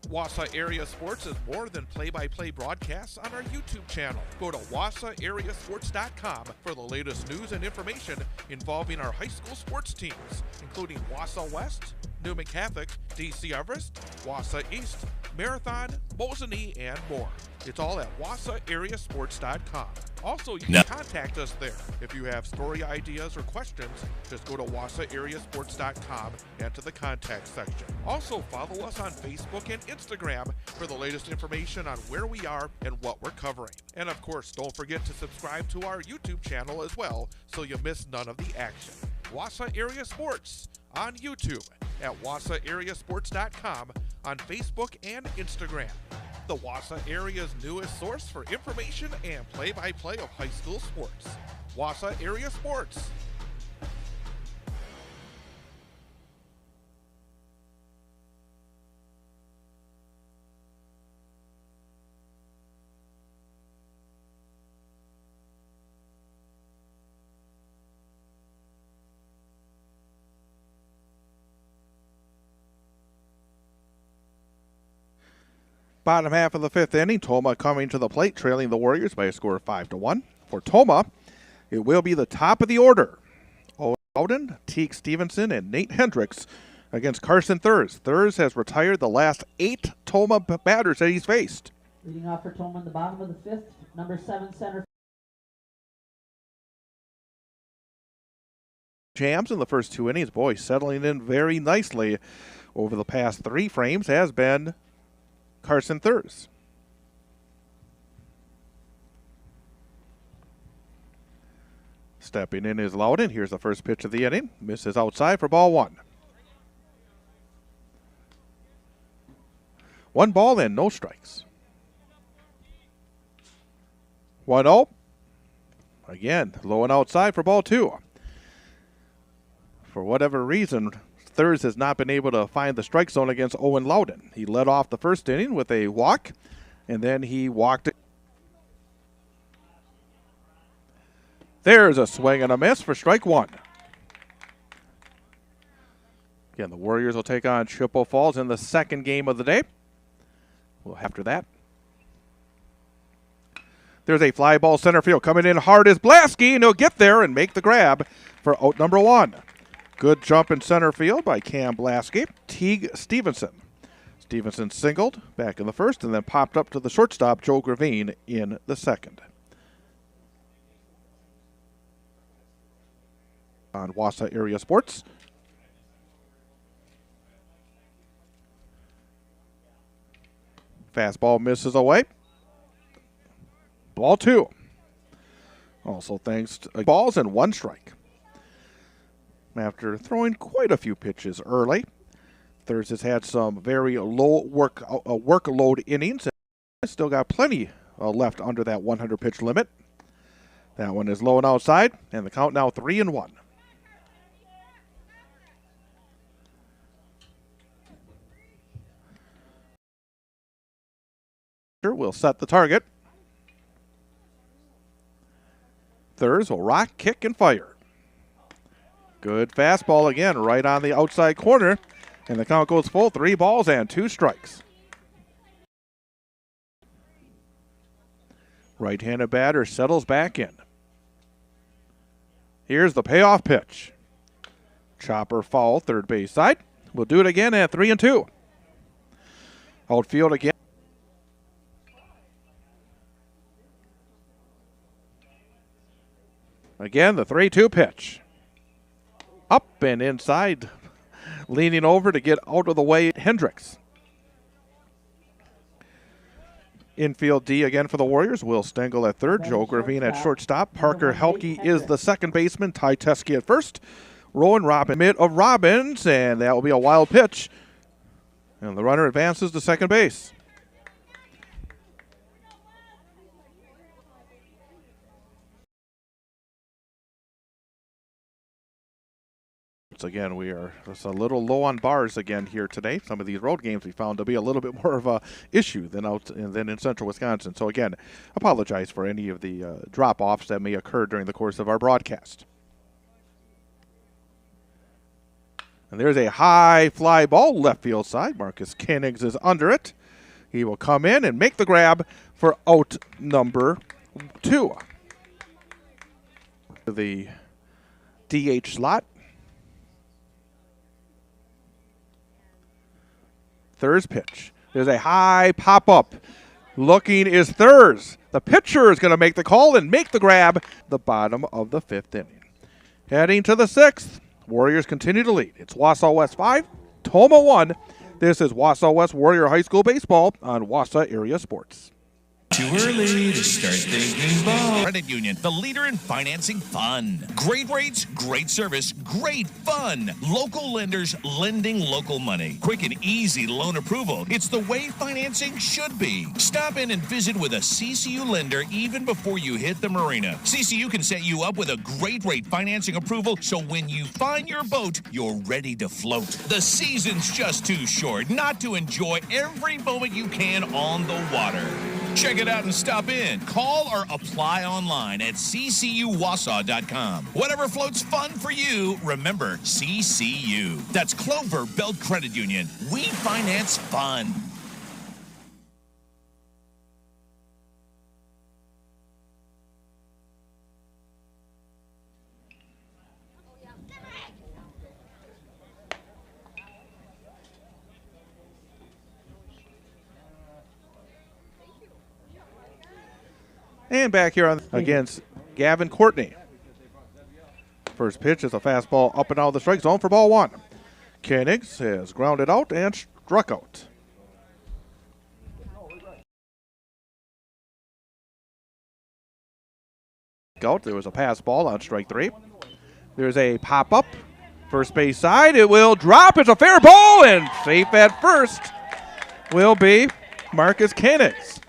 Wausau Area Sports is more than play-by-play broadcasts on our YouTube channel. Go to wausauareasports.com for the latest news and information involving our high school sports teams, including Wausau West, Newman Catholic, DC Everest, Wausau East, Marathon, Mosinee, and more. It's all at wausauareasports.com. Also, you can contact us there. If you have story ideas or questions, just go to WausauAreaSports.com and to the contact section. Also, follow us on Facebook and Instagram for the latest information on where we are and what we're covering. And of course, don't forget to subscribe to our YouTube channel as well so you miss none of the action. Wausau Area Sports on YouTube, at WausauAreaSports.com, on Facebook and Instagram. The Wausau area's newest source for information and play-by-play of high school sports. Wausau Area Sports. Bottom half of the fifth inning, Tomah coming to the plate, trailing the Warriors by a score of 5-1. For Tomah, it will be the top of the order. Owen Loudon, Teague Stevenson, and Nate Hendricks against Carson Thurs. Thurs has retired the last 8 Tomah batters that he's faced. Leading off for Tomah in the bottom of the fifth, number 7 center. Jams in the first 2 innings. Boy, settling in very nicely over the past 3 frames has been Carson Thurs. Stepping in is Loudon. Here's the first pitch of the inning. Misses outside for ball 1. 1 ball and no strikes. 1-0. Again, low and outside for ball 2. For whatever reason, Thurs has not been able to find the strike zone against Owen Loudon. He led off the first inning with a walk, and then he walked. There's a swing and a miss for strike 1. Again, the Warriors will take on Chippewa Falls in the second game of the day. Well, after that, there's a fly ball center field. Coming in hard is Blasky, and he'll get there and make the grab for out number 1. Good jump in center field by Cam Blasky. Teague Stevenson. Stevenson singled back in the first and then popped up to the shortstop, Joe Gravine, in the second. On Wausau Area Sports. Fastball misses away. Ball 2. Also thanks to balls and 1 strike. After throwing quite a few pitches early, Thurs has had some very low workload innings. Still got plenty left under that 100-pitch limit. That one is low and outside, and the count now 3-1. Will set the target. Thurs will rock, kick, and fire. Good fastball again, right on the outside corner. And the count goes full, 3 balls and 2 strikes. Right-handed batter settles back in. Here's the payoff pitch. Chopper foul, third base side. We'll do it again at 3-2. Outfield again. Again, the 3-2 pitch. Up and inside, leaning over to get out of the way, Hendricks. Infield D again for the Warriors. Will Stengel at third, Joe Gravine at shortstop. Parker Helke is the second baseman. Ty Teske at first. Rowan Robin mid of Robbins, and that will be a wild pitch. And the runner advances to second base. Again, we are just a little low on bars again here today. Some of these road games we found to be a little bit more of a issue than in central Wisconsin. So again, apologize for any of the drop-offs that may occur during the course of our broadcast. And there's a high fly ball left field side. Marcus Koenigs is under it. He will come in and make the grab for out number 2. The DH slot. Thurs pitch. There's a high pop-up Looking is Thurs. The pitcher is going to make the call and make the grab the bottom of the 5th inning. Heading to the 6th, Warriors continue to lead. It's Wausau West 5, Tomah 1. This is Wausau West Warrior High School Baseball on Wausau Area Sports. Too early to start thinking boats. Credit Union, the leader in financing fun. Great rates, great service, great fun. Local lenders lending local money. Quick and easy loan approval. It's the way financing should be. Stop in and visit with a CCU lender even before you hit the marina. CCU can set you up with a great rate financing approval, so when you find your boat, you're ready to float. The season's just too short not to enjoy every moment you can on the water. Check it out and stop in. Call or apply online at ccuwausau.com. Whatever floats fun for you, remember CCU. That's Clover Belt Credit Union. We finance fun. And back here against Gavin Courtney. First pitch is a fastball up and out of the strike zone for ball 1. Koenigs has grounded out and struck out. There was a pass ball on strike 3. There's a pop up. First base side. It will drop. It's a fair ball, and safe at first will be Marcus Koenigs.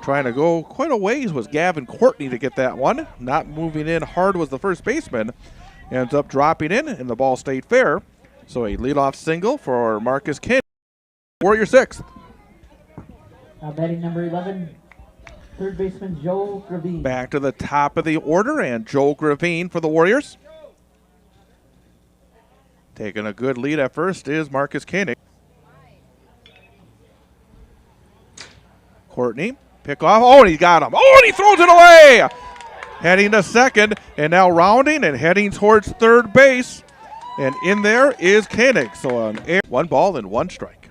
Trying to go quite a ways was Gavin Courtney to get that one. Not moving in hard was the first baseman. Ends up dropping in, and the ball stayed fair. So a leadoff single for Marcus Koenigs. Warrior 6th. Now batting number 11, third baseman Joe Gravine. Back to the top of the order, and Joe Gravine for the Warriors. Taking a good lead at first is Marcus Koenig. Courtney, pick off. Oh, and he got him. Oh, and he throws it away. Heading to second, and now rounding and heading towards third base. And in there is Koenig. So an 1 ball and 1 strike.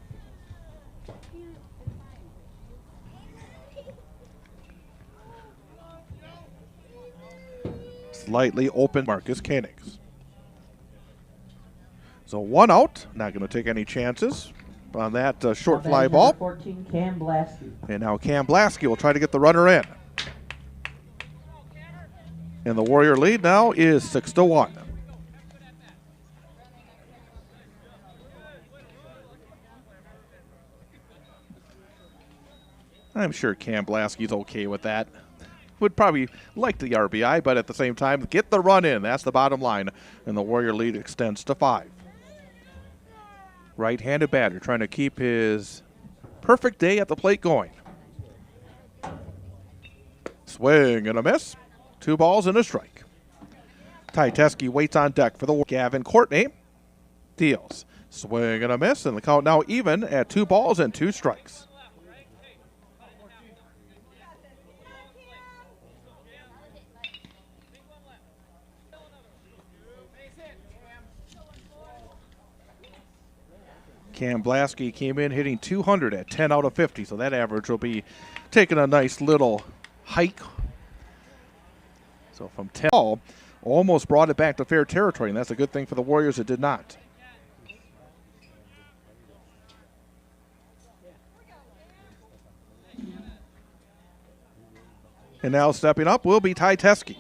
Slightly open Marcus Koenig. So 1 out. Not going to take any chances on that short fly ball. 14, Cam Blasky. And now Cam Blasky will try to get the runner in. And the Warrior lead now is 6-1. I'm sure Cam Blasky's okay with that. Would probably like the RBI, but at the same time, get the run in. That's the bottom line. And the Warrior lead extends to 5. Right-handed batter trying to keep his perfect day at the plate going. Swing and a miss. 2 balls and a strike. Ty Teske waits on deck for the Gavin Courtney. Deals. Swing and a miss, and the count now even at 2 balls and 2 strikes. Cam Blasky came in hitting 200 at 10 out of 50, so that average will be taking a nice little hike. So from 10, almost brought it back to fair territory, and that's a good thing for the Warriors. It did not. And now stepping up will be Ty Teske.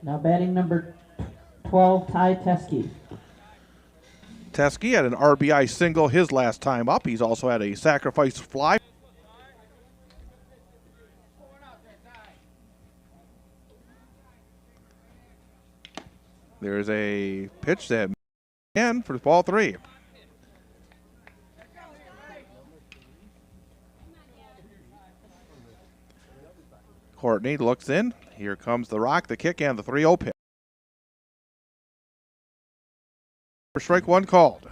Now batting number 12, Ty Teske. Teske had an RBI single his last time up. He's also had a sacrifice fly. There's a pitch that and for ball 3. Courtney looks in. Here comes the rock, the kick, and the 3-0 pitch. Strike 1 called.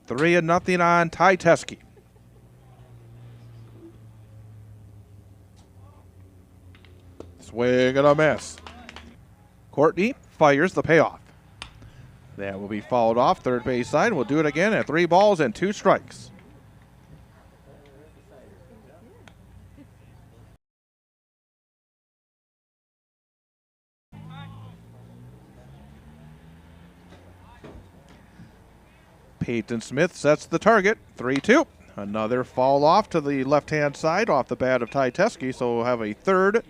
3-0 on Ty Teske. Swing and a miss. Courtney fires the payoff. That will be fouled off third base side. We'll do it again at 3 balls and 2 strikes. Peyton Smith sets the target, 3-2. Another foul off to the left-hand side off the bat of Ty Teske, so we'll have a third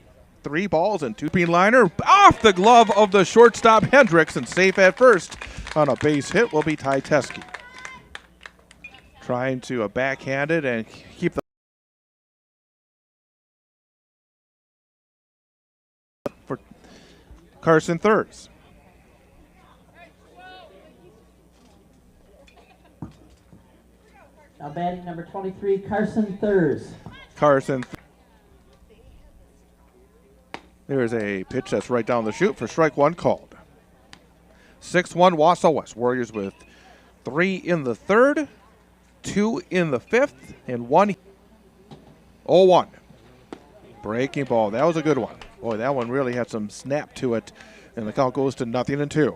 3 balls and 2 bean liner off the glove of the shortstop Hendricks, and safe at first on a base hit will be Ty Teske. Trying to backhand it and keep the for Carson Thurs. Now batting number 23, Carson Thurs. There's a pitch that's right down the chute for strike 1 called. 6-1 Wausau West. Warriors with 3 in the third, 2 in the fifth, and 1 0-1. Breaking ball. That was a good one. Boy, that one really had some snap to it, and the count goes to 0-2.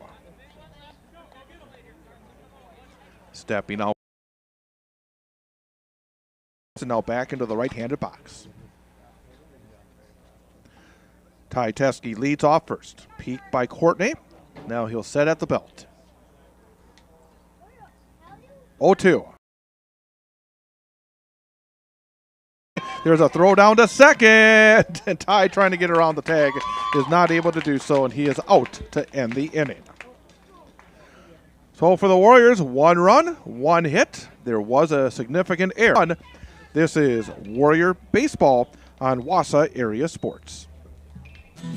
Stepping out. And now back into the right-handed box. Ty Teske leads off first. Peek by Courtney. Now he'll set at the belt. 0-2. There's a throw down to second. And Ty, trying to get around the tag, is not able to do so, and he is out to end the inning. So for the Warriors, 1 run, 1 hit. There was a significant error. This is Warrior Baseball on Wausau Area Sports.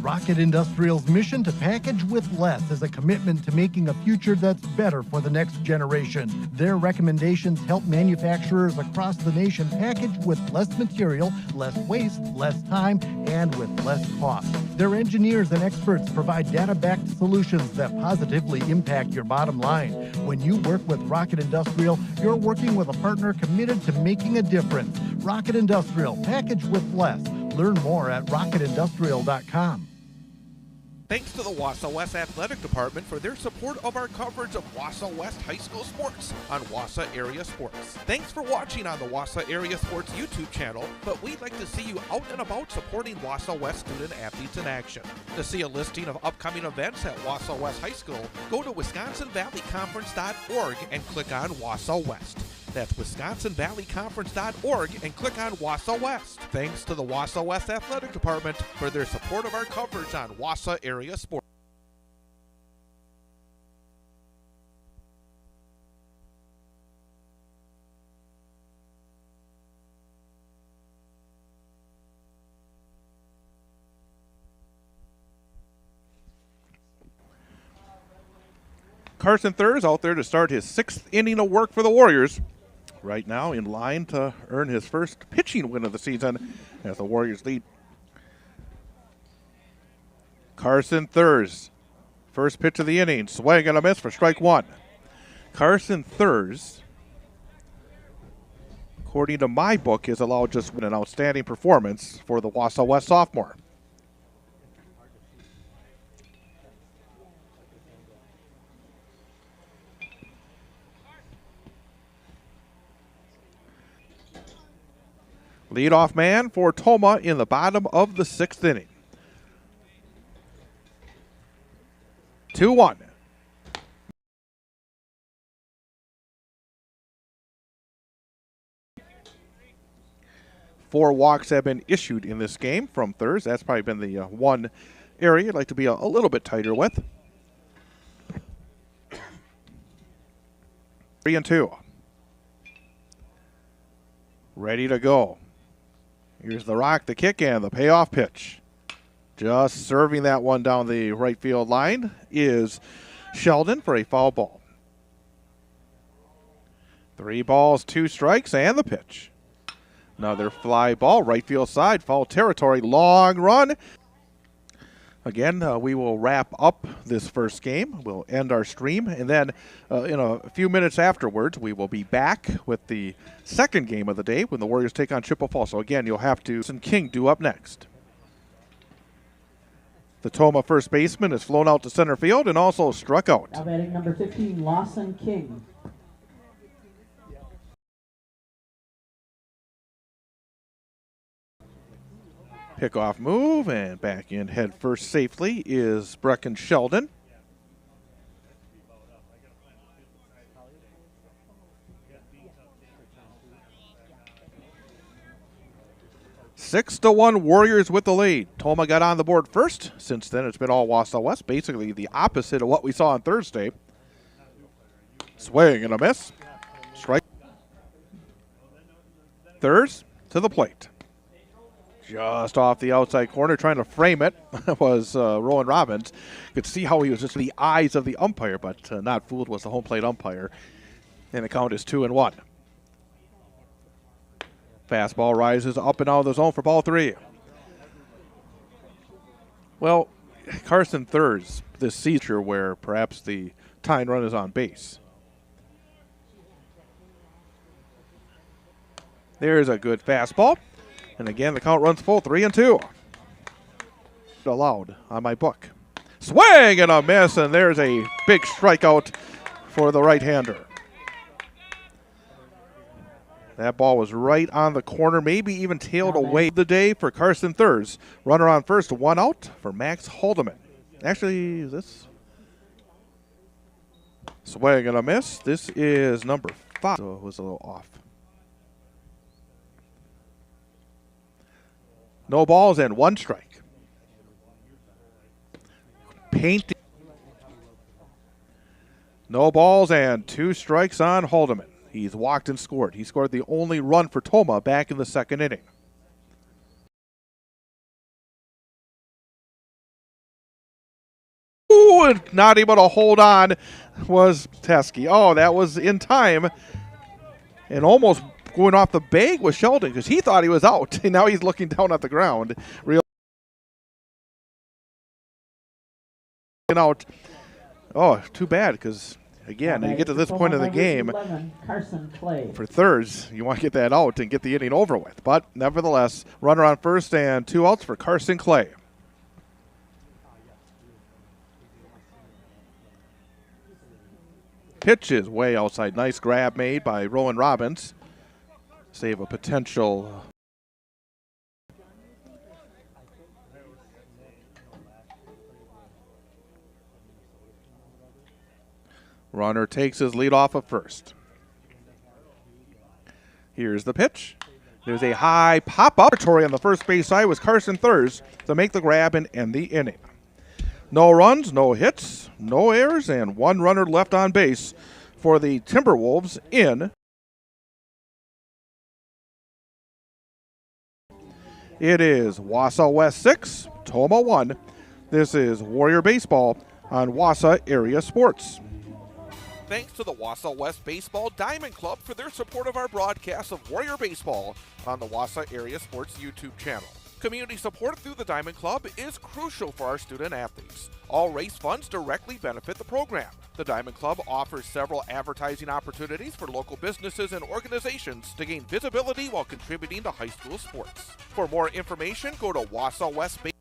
Rocket Industrial's mission to package with less is a commitment to making a future that's better for the next generation. Their recommendations help manufacturers across the nation package with less material, less waste, less time, and with less cost. Their engineers and experts provide data-backed solutions that positively impact your bottom line. When you work with Rocket Industrial, you're working with a partner committed to making a difference. Rocket Industrial, package with less. Learn more at rocketindustrial.com. Thanks to the Wausau West Athletic Department for their support of our coverage of Wausau West High School sports on Wausau Area Sports. Thanks for watching on the Wausau Area Sports YouTube channel, but we'd like to see you out and about supporting Wausau West student athletes in action. To see a listing of upcoming events at Wausau West High School, go to WisconsinValleyConference.org and click on Wausau West. That's WisconsinValleyConference.org and click on Wausau West. Thanks to the Wausau West Athletic Department for their support of our coverage on Wausau Area Sports. Carson Thurs out there to start his 6th inning of work for the Warriors. Right now in line to earn his first pitching win of the season as the Warriors lead. Carson Thurs, first pitch of the inning, swing and a miss for strike 1. Carson Thurs, according to my book, is allowed just an outstanding performance for the Wausau West sophomore. Leadoff man for Tomah in the bottom of the 6th inning. 2-1. Four walks have been issued in this game from Thurs. That's probably been the one area I'd like to be a little bit tighter with. 3-2. Ready to go. Here's the rock, the kick, and the payoff pitch. Just serving that one down the right field line is Sheldon for a foul ball. 3 balls, 2 strikes, and the pitch. Another fly ball, right field side, foul territory, long run. Again, we will wrap up this first game. We'll end our stream, and then in a few minutes afterwards, we will be back with the second game of the day when the Warriors take on Chippewa Falls. So again, you'll have to King do up next. The The Tomah first baseman is flown out to center field and also struck out. Now batting number 15, Lawson King. Pickoff move and back in head first safely is Brecken Sheldon. Six to 1 Warriors with the lead. Tomah got on the board first. Since then, it's been all Wausau West, basically the opposite of what we saw on Thursday. Swing and a miss. Strike. Thurs to the plate. Just off the outside corner, trying to frame it was Rowan Robbins. Could see how he was just in the eyes of the umpire, but not fooled was the home plate umpire. And the count is 2-1. Fastball rises up and out of the zone for ball 3. Well, Carson Thurs, this seizure where perhaps the tying run is on base. There's a good fastball. And again, the count runs full, 3-2. Allowed on my book. Swing and a miss, and there's a big strikeout for the right-hander. That ball was right on the corner, maybe even tailed away the day for Carson Thurs. Runner on first, 1 out for Max Haldeman. Actually, this swing and a miss. This is number 5. So it was a little off. No balls and 1 strike. Painting. No balls and 2 strikes on Haldeman. He's walked and scored. He scored the only run for Tomah back in the 2nd inning. Ooh, and not able to hold on was Teskey. Oh, that was in time. And almost going off the bag was Sheldon because he thought he was out. And now he's looking down at the ground. Real out. Oh, too bad because, again, you get to this point of the game, 11, Carson Clay. for Thurs, you want to get that out and get the inning over with. But nevertheless, runner on first and 2 outs for Carson Clay. Pitch is way outside. Nice grab made by Rowan Robbins. Save a potential. Runner takes his lead off of first. Here's the pitch. There's a high pop-up. On the first base side was Carson Thurs to make the grab and end the inning. No runs, no hits, no errors, and 1 runner left on base for the Timberwolves in. It is Wausau West 6, Tomah 1. This is Warrior Baseball on Wausau Area Sports. Thanks to the Wausau West Baseball Diamond Club for their support of our broadcast of Warrior Baseball on the Wausau Area Sports YouTube channel. Community support through the Diamond Club is crucial for our student athletes. All race funds directly benefit the program. The Diamond Club offers several advertising opportunities for local businesses and organizations to gain visibility while contributing to high school sports. For more information, go to Wausau West Baseball.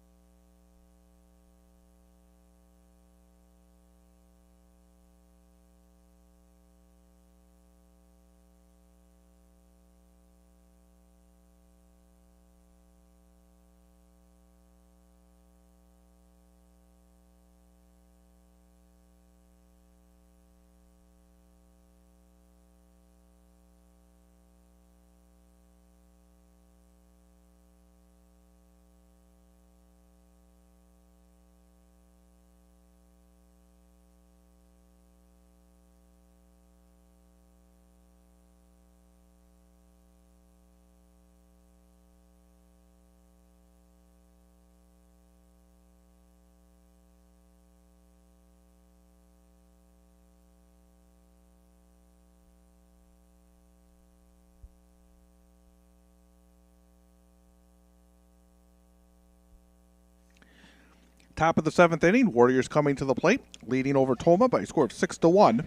Top of the 7th inning, Warriors coming to the plate, leading over Tomah by a score of 6-1.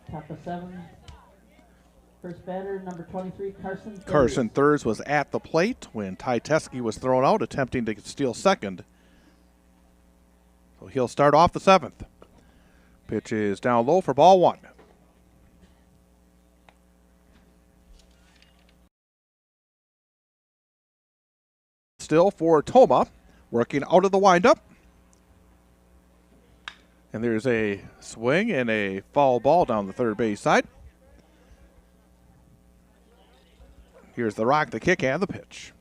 Top of 7. First batter, number 23, Carson Thurs. Carson Thurs was at the plate when Ty Teskey was thrown out, attempting to steal second. So he'll start off the 7th. Pitch is down low for ball 1. Still for Tomah, working out of the windup. And there's a swing and a foul ball down the third base side. Here's the rock, the kick, and the pitch.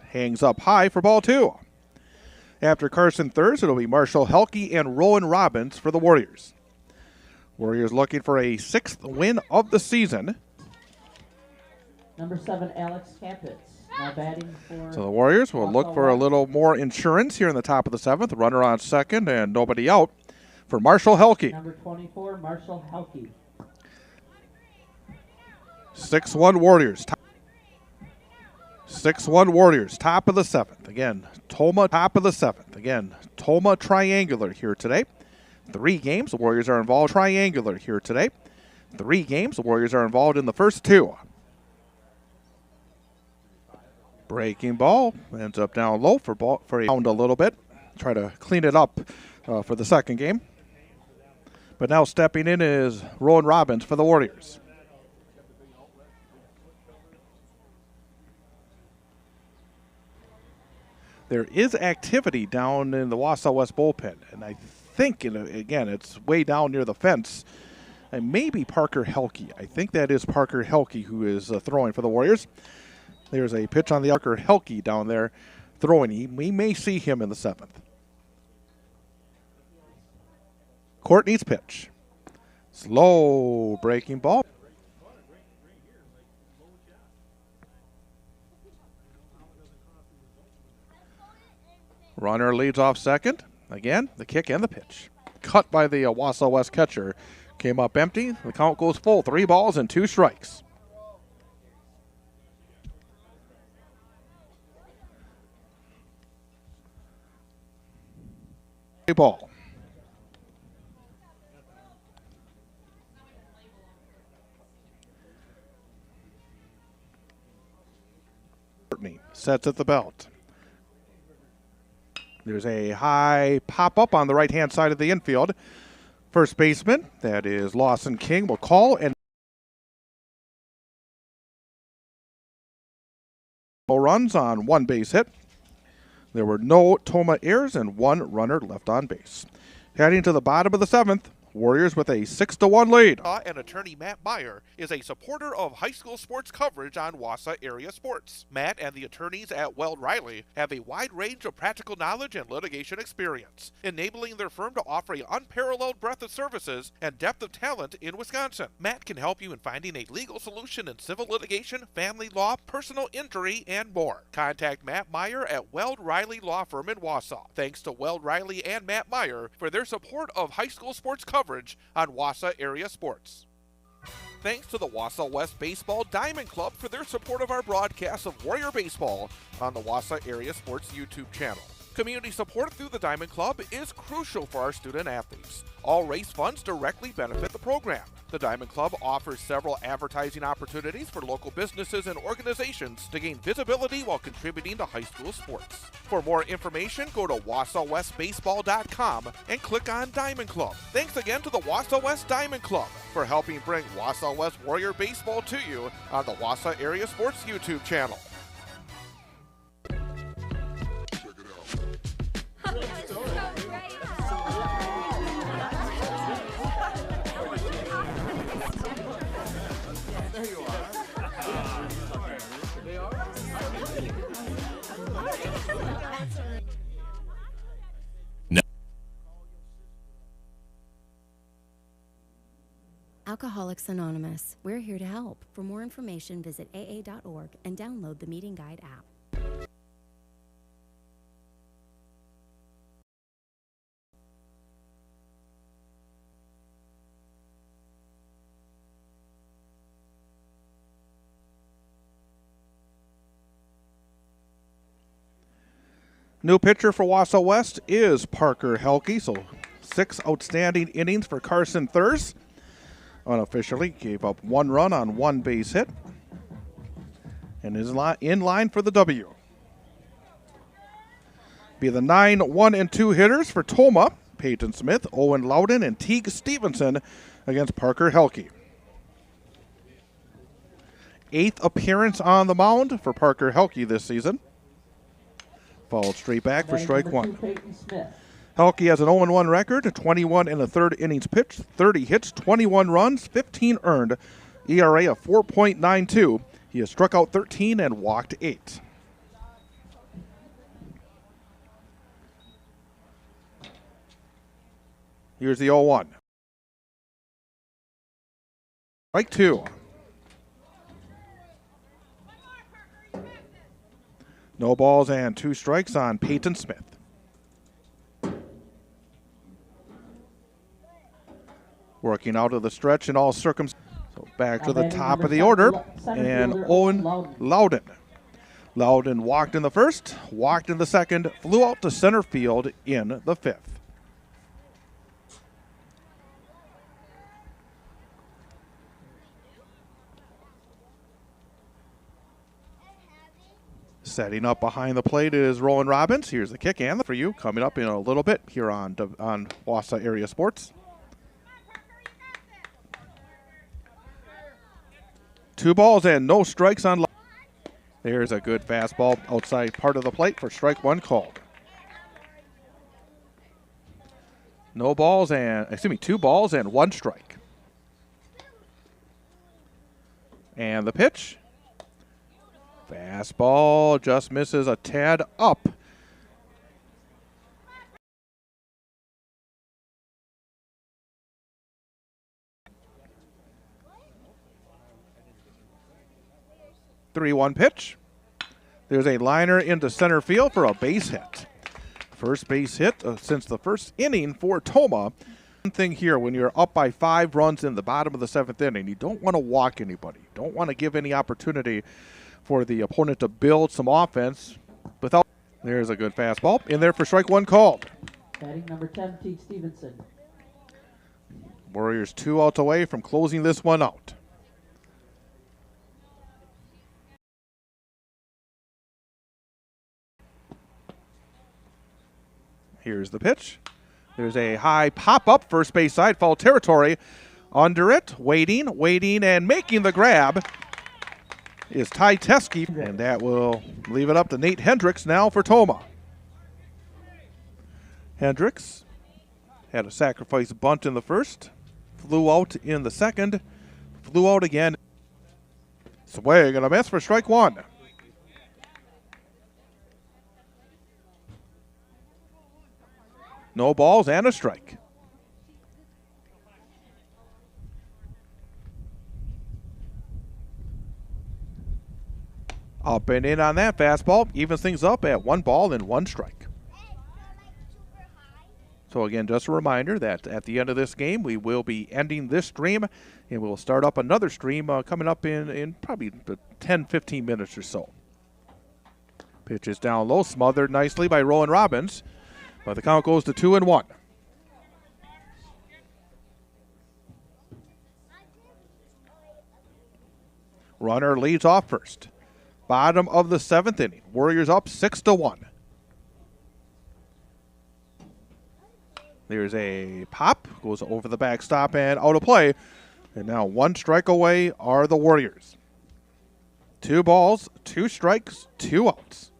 Hangs up high for ball 2. After Carson Thurs, it'll be Marshall Helke and Rowan Robbins for the Warriors. Warriors looking for a 6th win of the season. Number 7, Alex Campitz. Now batting for... So the Warriors will look for a little more insurance here in the top of the 7th. Runner on second and nobody out for Marshall Helke. Number 24, Marshall Helke. 6-1 Warriors. 6-1 Warriors, top of the 7th. Again, Tomah, top of the 7th. Again, Tomah triangular here today. 3 games, the Warriors are involved. Triangular here today. 3 games, the Warriors are involved in the first 2. Breaking ball, ends up down low for a pound a little bit. Try to clean it up for the second game. But now stepping in is Rowan Robbins for the Warriors. There is activity down in the Wausau West bullpen, and I think, again, it's way down near the fence. And maybe Parker Helke. I think that is Parker Helke who is throwing for the Warriors. There's a pitch on the Parker Helke down there throwing. We may see him in the 7th. Courtney's pitch. Slow breaking ball. Runner leads off second. Again, the kick and the pitch. Cut by the Wausau West catcher. Came up empty. The count goes full. 3 balls and 2 strikes. Ball. Courtney sets at the belt. There's a high pop-up on the right-hand side of the infield. First baseman, that is Lawson King, will call and runs on 1 base hit. There were no Tomah errors and 1 runner left on base. Heading to the bottom of the 7th, Warriors with a 6-1 lead. And attorney Matt Meyer is a supporter of high school sports coverage on Wausau area sports. Matt and the attorneys at Weld Riley have a wide range of practical knowledge and litigation experience, enabling their firm to offer an unparalleled breadth of services and depth of talent in Wisconsin. Matt can help you in finding a legal solution in civil litigation, family law, personal injury, and more. Contact Matt Meyer at Weld Riley Law Firm in Wausau. Thanks to Weld Riley and Matt Meyer for their support of high school sports coverage on Wausau area sports. Thanks to the Wausau West Baseball Diamond Club for their support of our broadcast of Warrior Baseball on the Wausau area sports YouTube channel. Community support through the Diamond Club is crucial for our student athletes. All race funds directly benefit the program. The Diamond Club offers several advertising opportunities for local businesses and organizations to gain visibility while contributing to high school sports. For more information, go to WausauWestBaseball.com and click on Diamond Club. Thanks again to the Wausau West Diamond Club for helping bring Wausau West Warrior Baseball to you on the Wausau Area Sports YouTube channel. Alcoholics Anonymous. We're here to help. For more information, visit aa.org and download the Meeting Guide app. New pitcher for Wausau West is Parker Helke. So 6 outstanding innings for Carson Thurs. Unofficially gave up 1 run on 1 base hit and is in line for the W. Be the 9, 1, and 2 hitters for Tomah: Peyton Smith, Owen Loudon, and Teague Stevenson against Parker Helke. 8th appearance on the mound for Parker Helke this season. Followed straight back for strike one. Helke has an 0-1 record, 21 in the third innings pitched, 30 hits, 21 runs, 15 earned, ERA of 4.92. He has struck out 13 and walked 8. Here's the 0-1. Strike 2. No balls and 2 strikes on Peyton Smith. Working out of the stretch in all circumstances. So back to the top of the order, and Owen Loudon. Loudon walked in the first, walked in the second, flew out to center field in the 5th. Setting up behind the plate is Rowan Robbins. Here's the kick and the for you coming up in a little bit here on Wausau Area Sports. 2 balls and no strikes on. There's a good fastball outside part of the plate for strike 1 called. 2 balls and 1 strike. And the pitch. Fastball just misses a tad up. Three-one pitch. There's a liner into center field for a base hit. First base hit since the first inning for Tomah. One thing here, when you're up by 5 runs in the bottom of the 7th inning, you don't want to walk anybody. You don't want to give any opportunity for the opponent to build some offense without. There's a good fastball in there for strike 1 called. Batting number 10, Teague Stevenson. Warriors 2 outs away from closing this one out. Here's the pitch. There's a high pop-up, first base side, foul territory. Under it, waiting, and making the grab is Ty Teske, and that will leave it up to Nate Hendricks now for Tomah. Hendricks had a sacrifice bunt in the first, flew out in the second, flew out again. Swing and a miss for strike 1. No balls and a strike. Up and in on that fastball. Evens things up at 1 ball and 1 strike. So again, just a reminder that at the end of this game, we will be ending this stream, and we'll start up another stream coming up in probably 10-15 minutes or so. Pitch is down low, smothered nicely by Rowan Robbins. But the count goes to 2-1. Runner leads off first. Bottom of the 7th inning. Warriors up 6-1. There's a pop, goes over the backstop and out of play. And now 1 strike away are the Warriors. 2 balls, 2 strikes, 2 outs.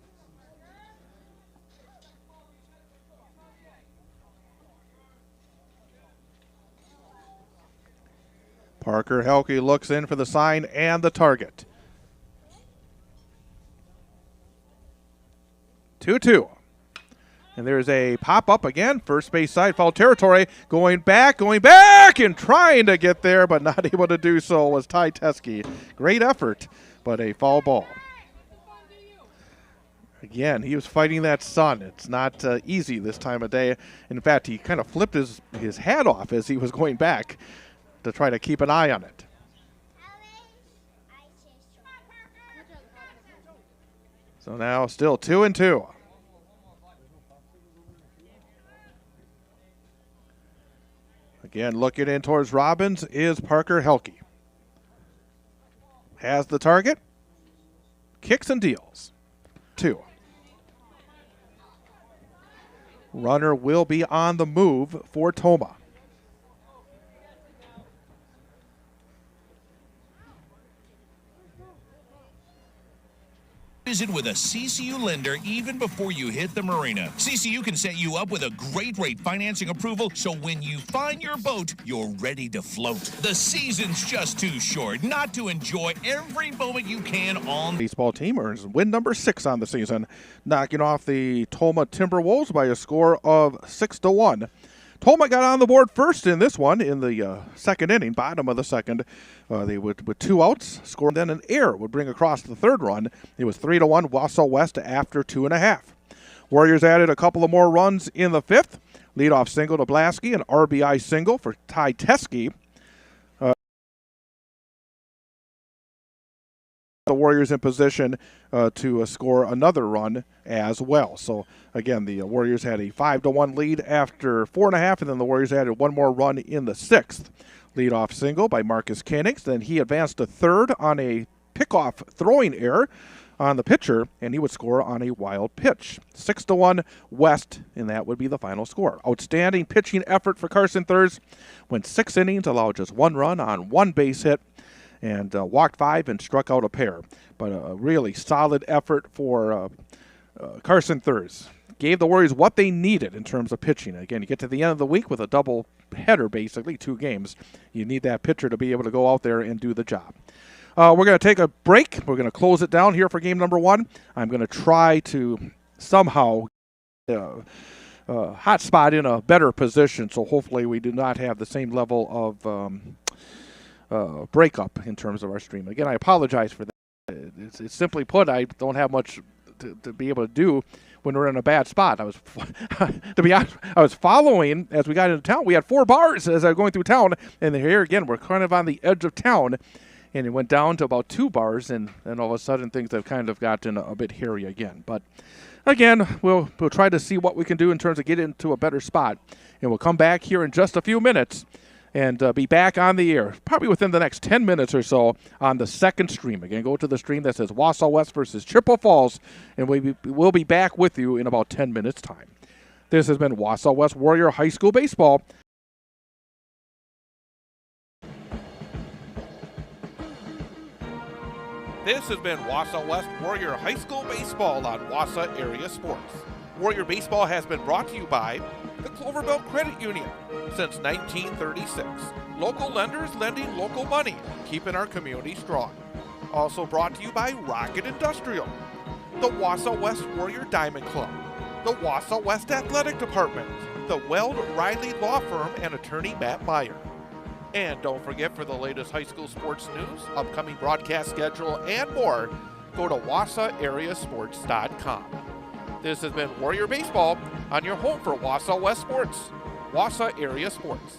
Parker Helke looks in for the sign and the target. 2-2. And there's a pop-up again. First base side, foul territory. Going back, and trying to get there, but not able to do so was Ty Teske. Great effort, but a foul ball. Again, he was fighting that sun. It's not easy this time of day. In fact, he kind of flipped his hat off as he was going back to try to keep an eye on it. So now still 2-2. Again, looking in towards Robbins is Parker Helke. Has the target. Kicks and deals. 2. Runner will be on the move for Tomah. Visit with a CCU lender even before you hit the marina. CCU can set you up with a great rate financing approval, so when you find your boat, you're ready to float. The season's just too short not to enjoy every moment you can on. Baseball team earns win number 6 on the season, knocking off the Tomah Timberwolves by a score of 6-1. Tomah got on the board first in this one in the second inning, bottom of the second. They would, with 2 outs, score, then an error would bring across the third run. It was 3-1 Wausau West after 2.5. Warriors added a couple of more runs in the 5th. Leadoff single to Blasky, an RBI single for Ty Teske. The Warriors in position to score another run as well. So again, the Warriors had a 5-1 lead after 4.5, and then the Warriors added one more run in the 6th. Leadoff single by Marcus Koenigs. Then he advanced to third on a pickoff throwing error on the pitcher, and he would score on a wild pitch. 6-1 West, and that would be the final score. Outstanding pitching effort for Carson Thurs. Went 6 innings, allowed just 1 run on 1 base hit, and walked 5 and struck out a pair. But a really solid effort for Carson Thurs. Gave the Warriors what they needed in terms of pitching. Again, you get to the end of the week with a double header, basically, 2 games. You need that pitcher to be able to go out there and do the job. We're going to take a break. We're going to close it down here for game number 1. I'm going to try to somehow hot spot in a better position, so hopefully we do not have the same level of breakup in terms of our stream. Again, I apologize for that. It's simply put, I don't have much to be able to do when we're in a bad spot. I was, to be honest, I was following as we got into town. We had 4 bars as I was going through town, and here again, we're kind of on the edge of town, and it went down to about 2 bars, and all of a sudden things have kind of gotten a bit hairy again. But again, we'll try to see what we can do in terms of getting into a better spot, and we'll come back here in just a few minutes and be back on the air, probably within the next 10 minutes or so, on the second stream. Again, go to the stream that says Wausau West versus Chippewa Falls, and we'll be back with you in about 10 minutes' time. This has been Wausau West Warrior High School Baseball. This has been Wausau West Warrior High School Baseball on Wausau Area Sports. Warrior Baseball has been brought to you by the Clover Belt Credit Union since 1936. Local lenders lending local money, keeping our community strong. Also brought to you by Rocket Industrial, the Wausau West Warrior Diamond Club, the Wausau West Athletic Department, the Weld Riley Law Firm, and attorney Matt Meyer. And don't forget, for the latest high school sports news, upcoming broadcast schedule, and more, go to WausauAreaSports.com. This has been Warrior Baseball on your home for Wausau West Sports, Wausau Area Sports.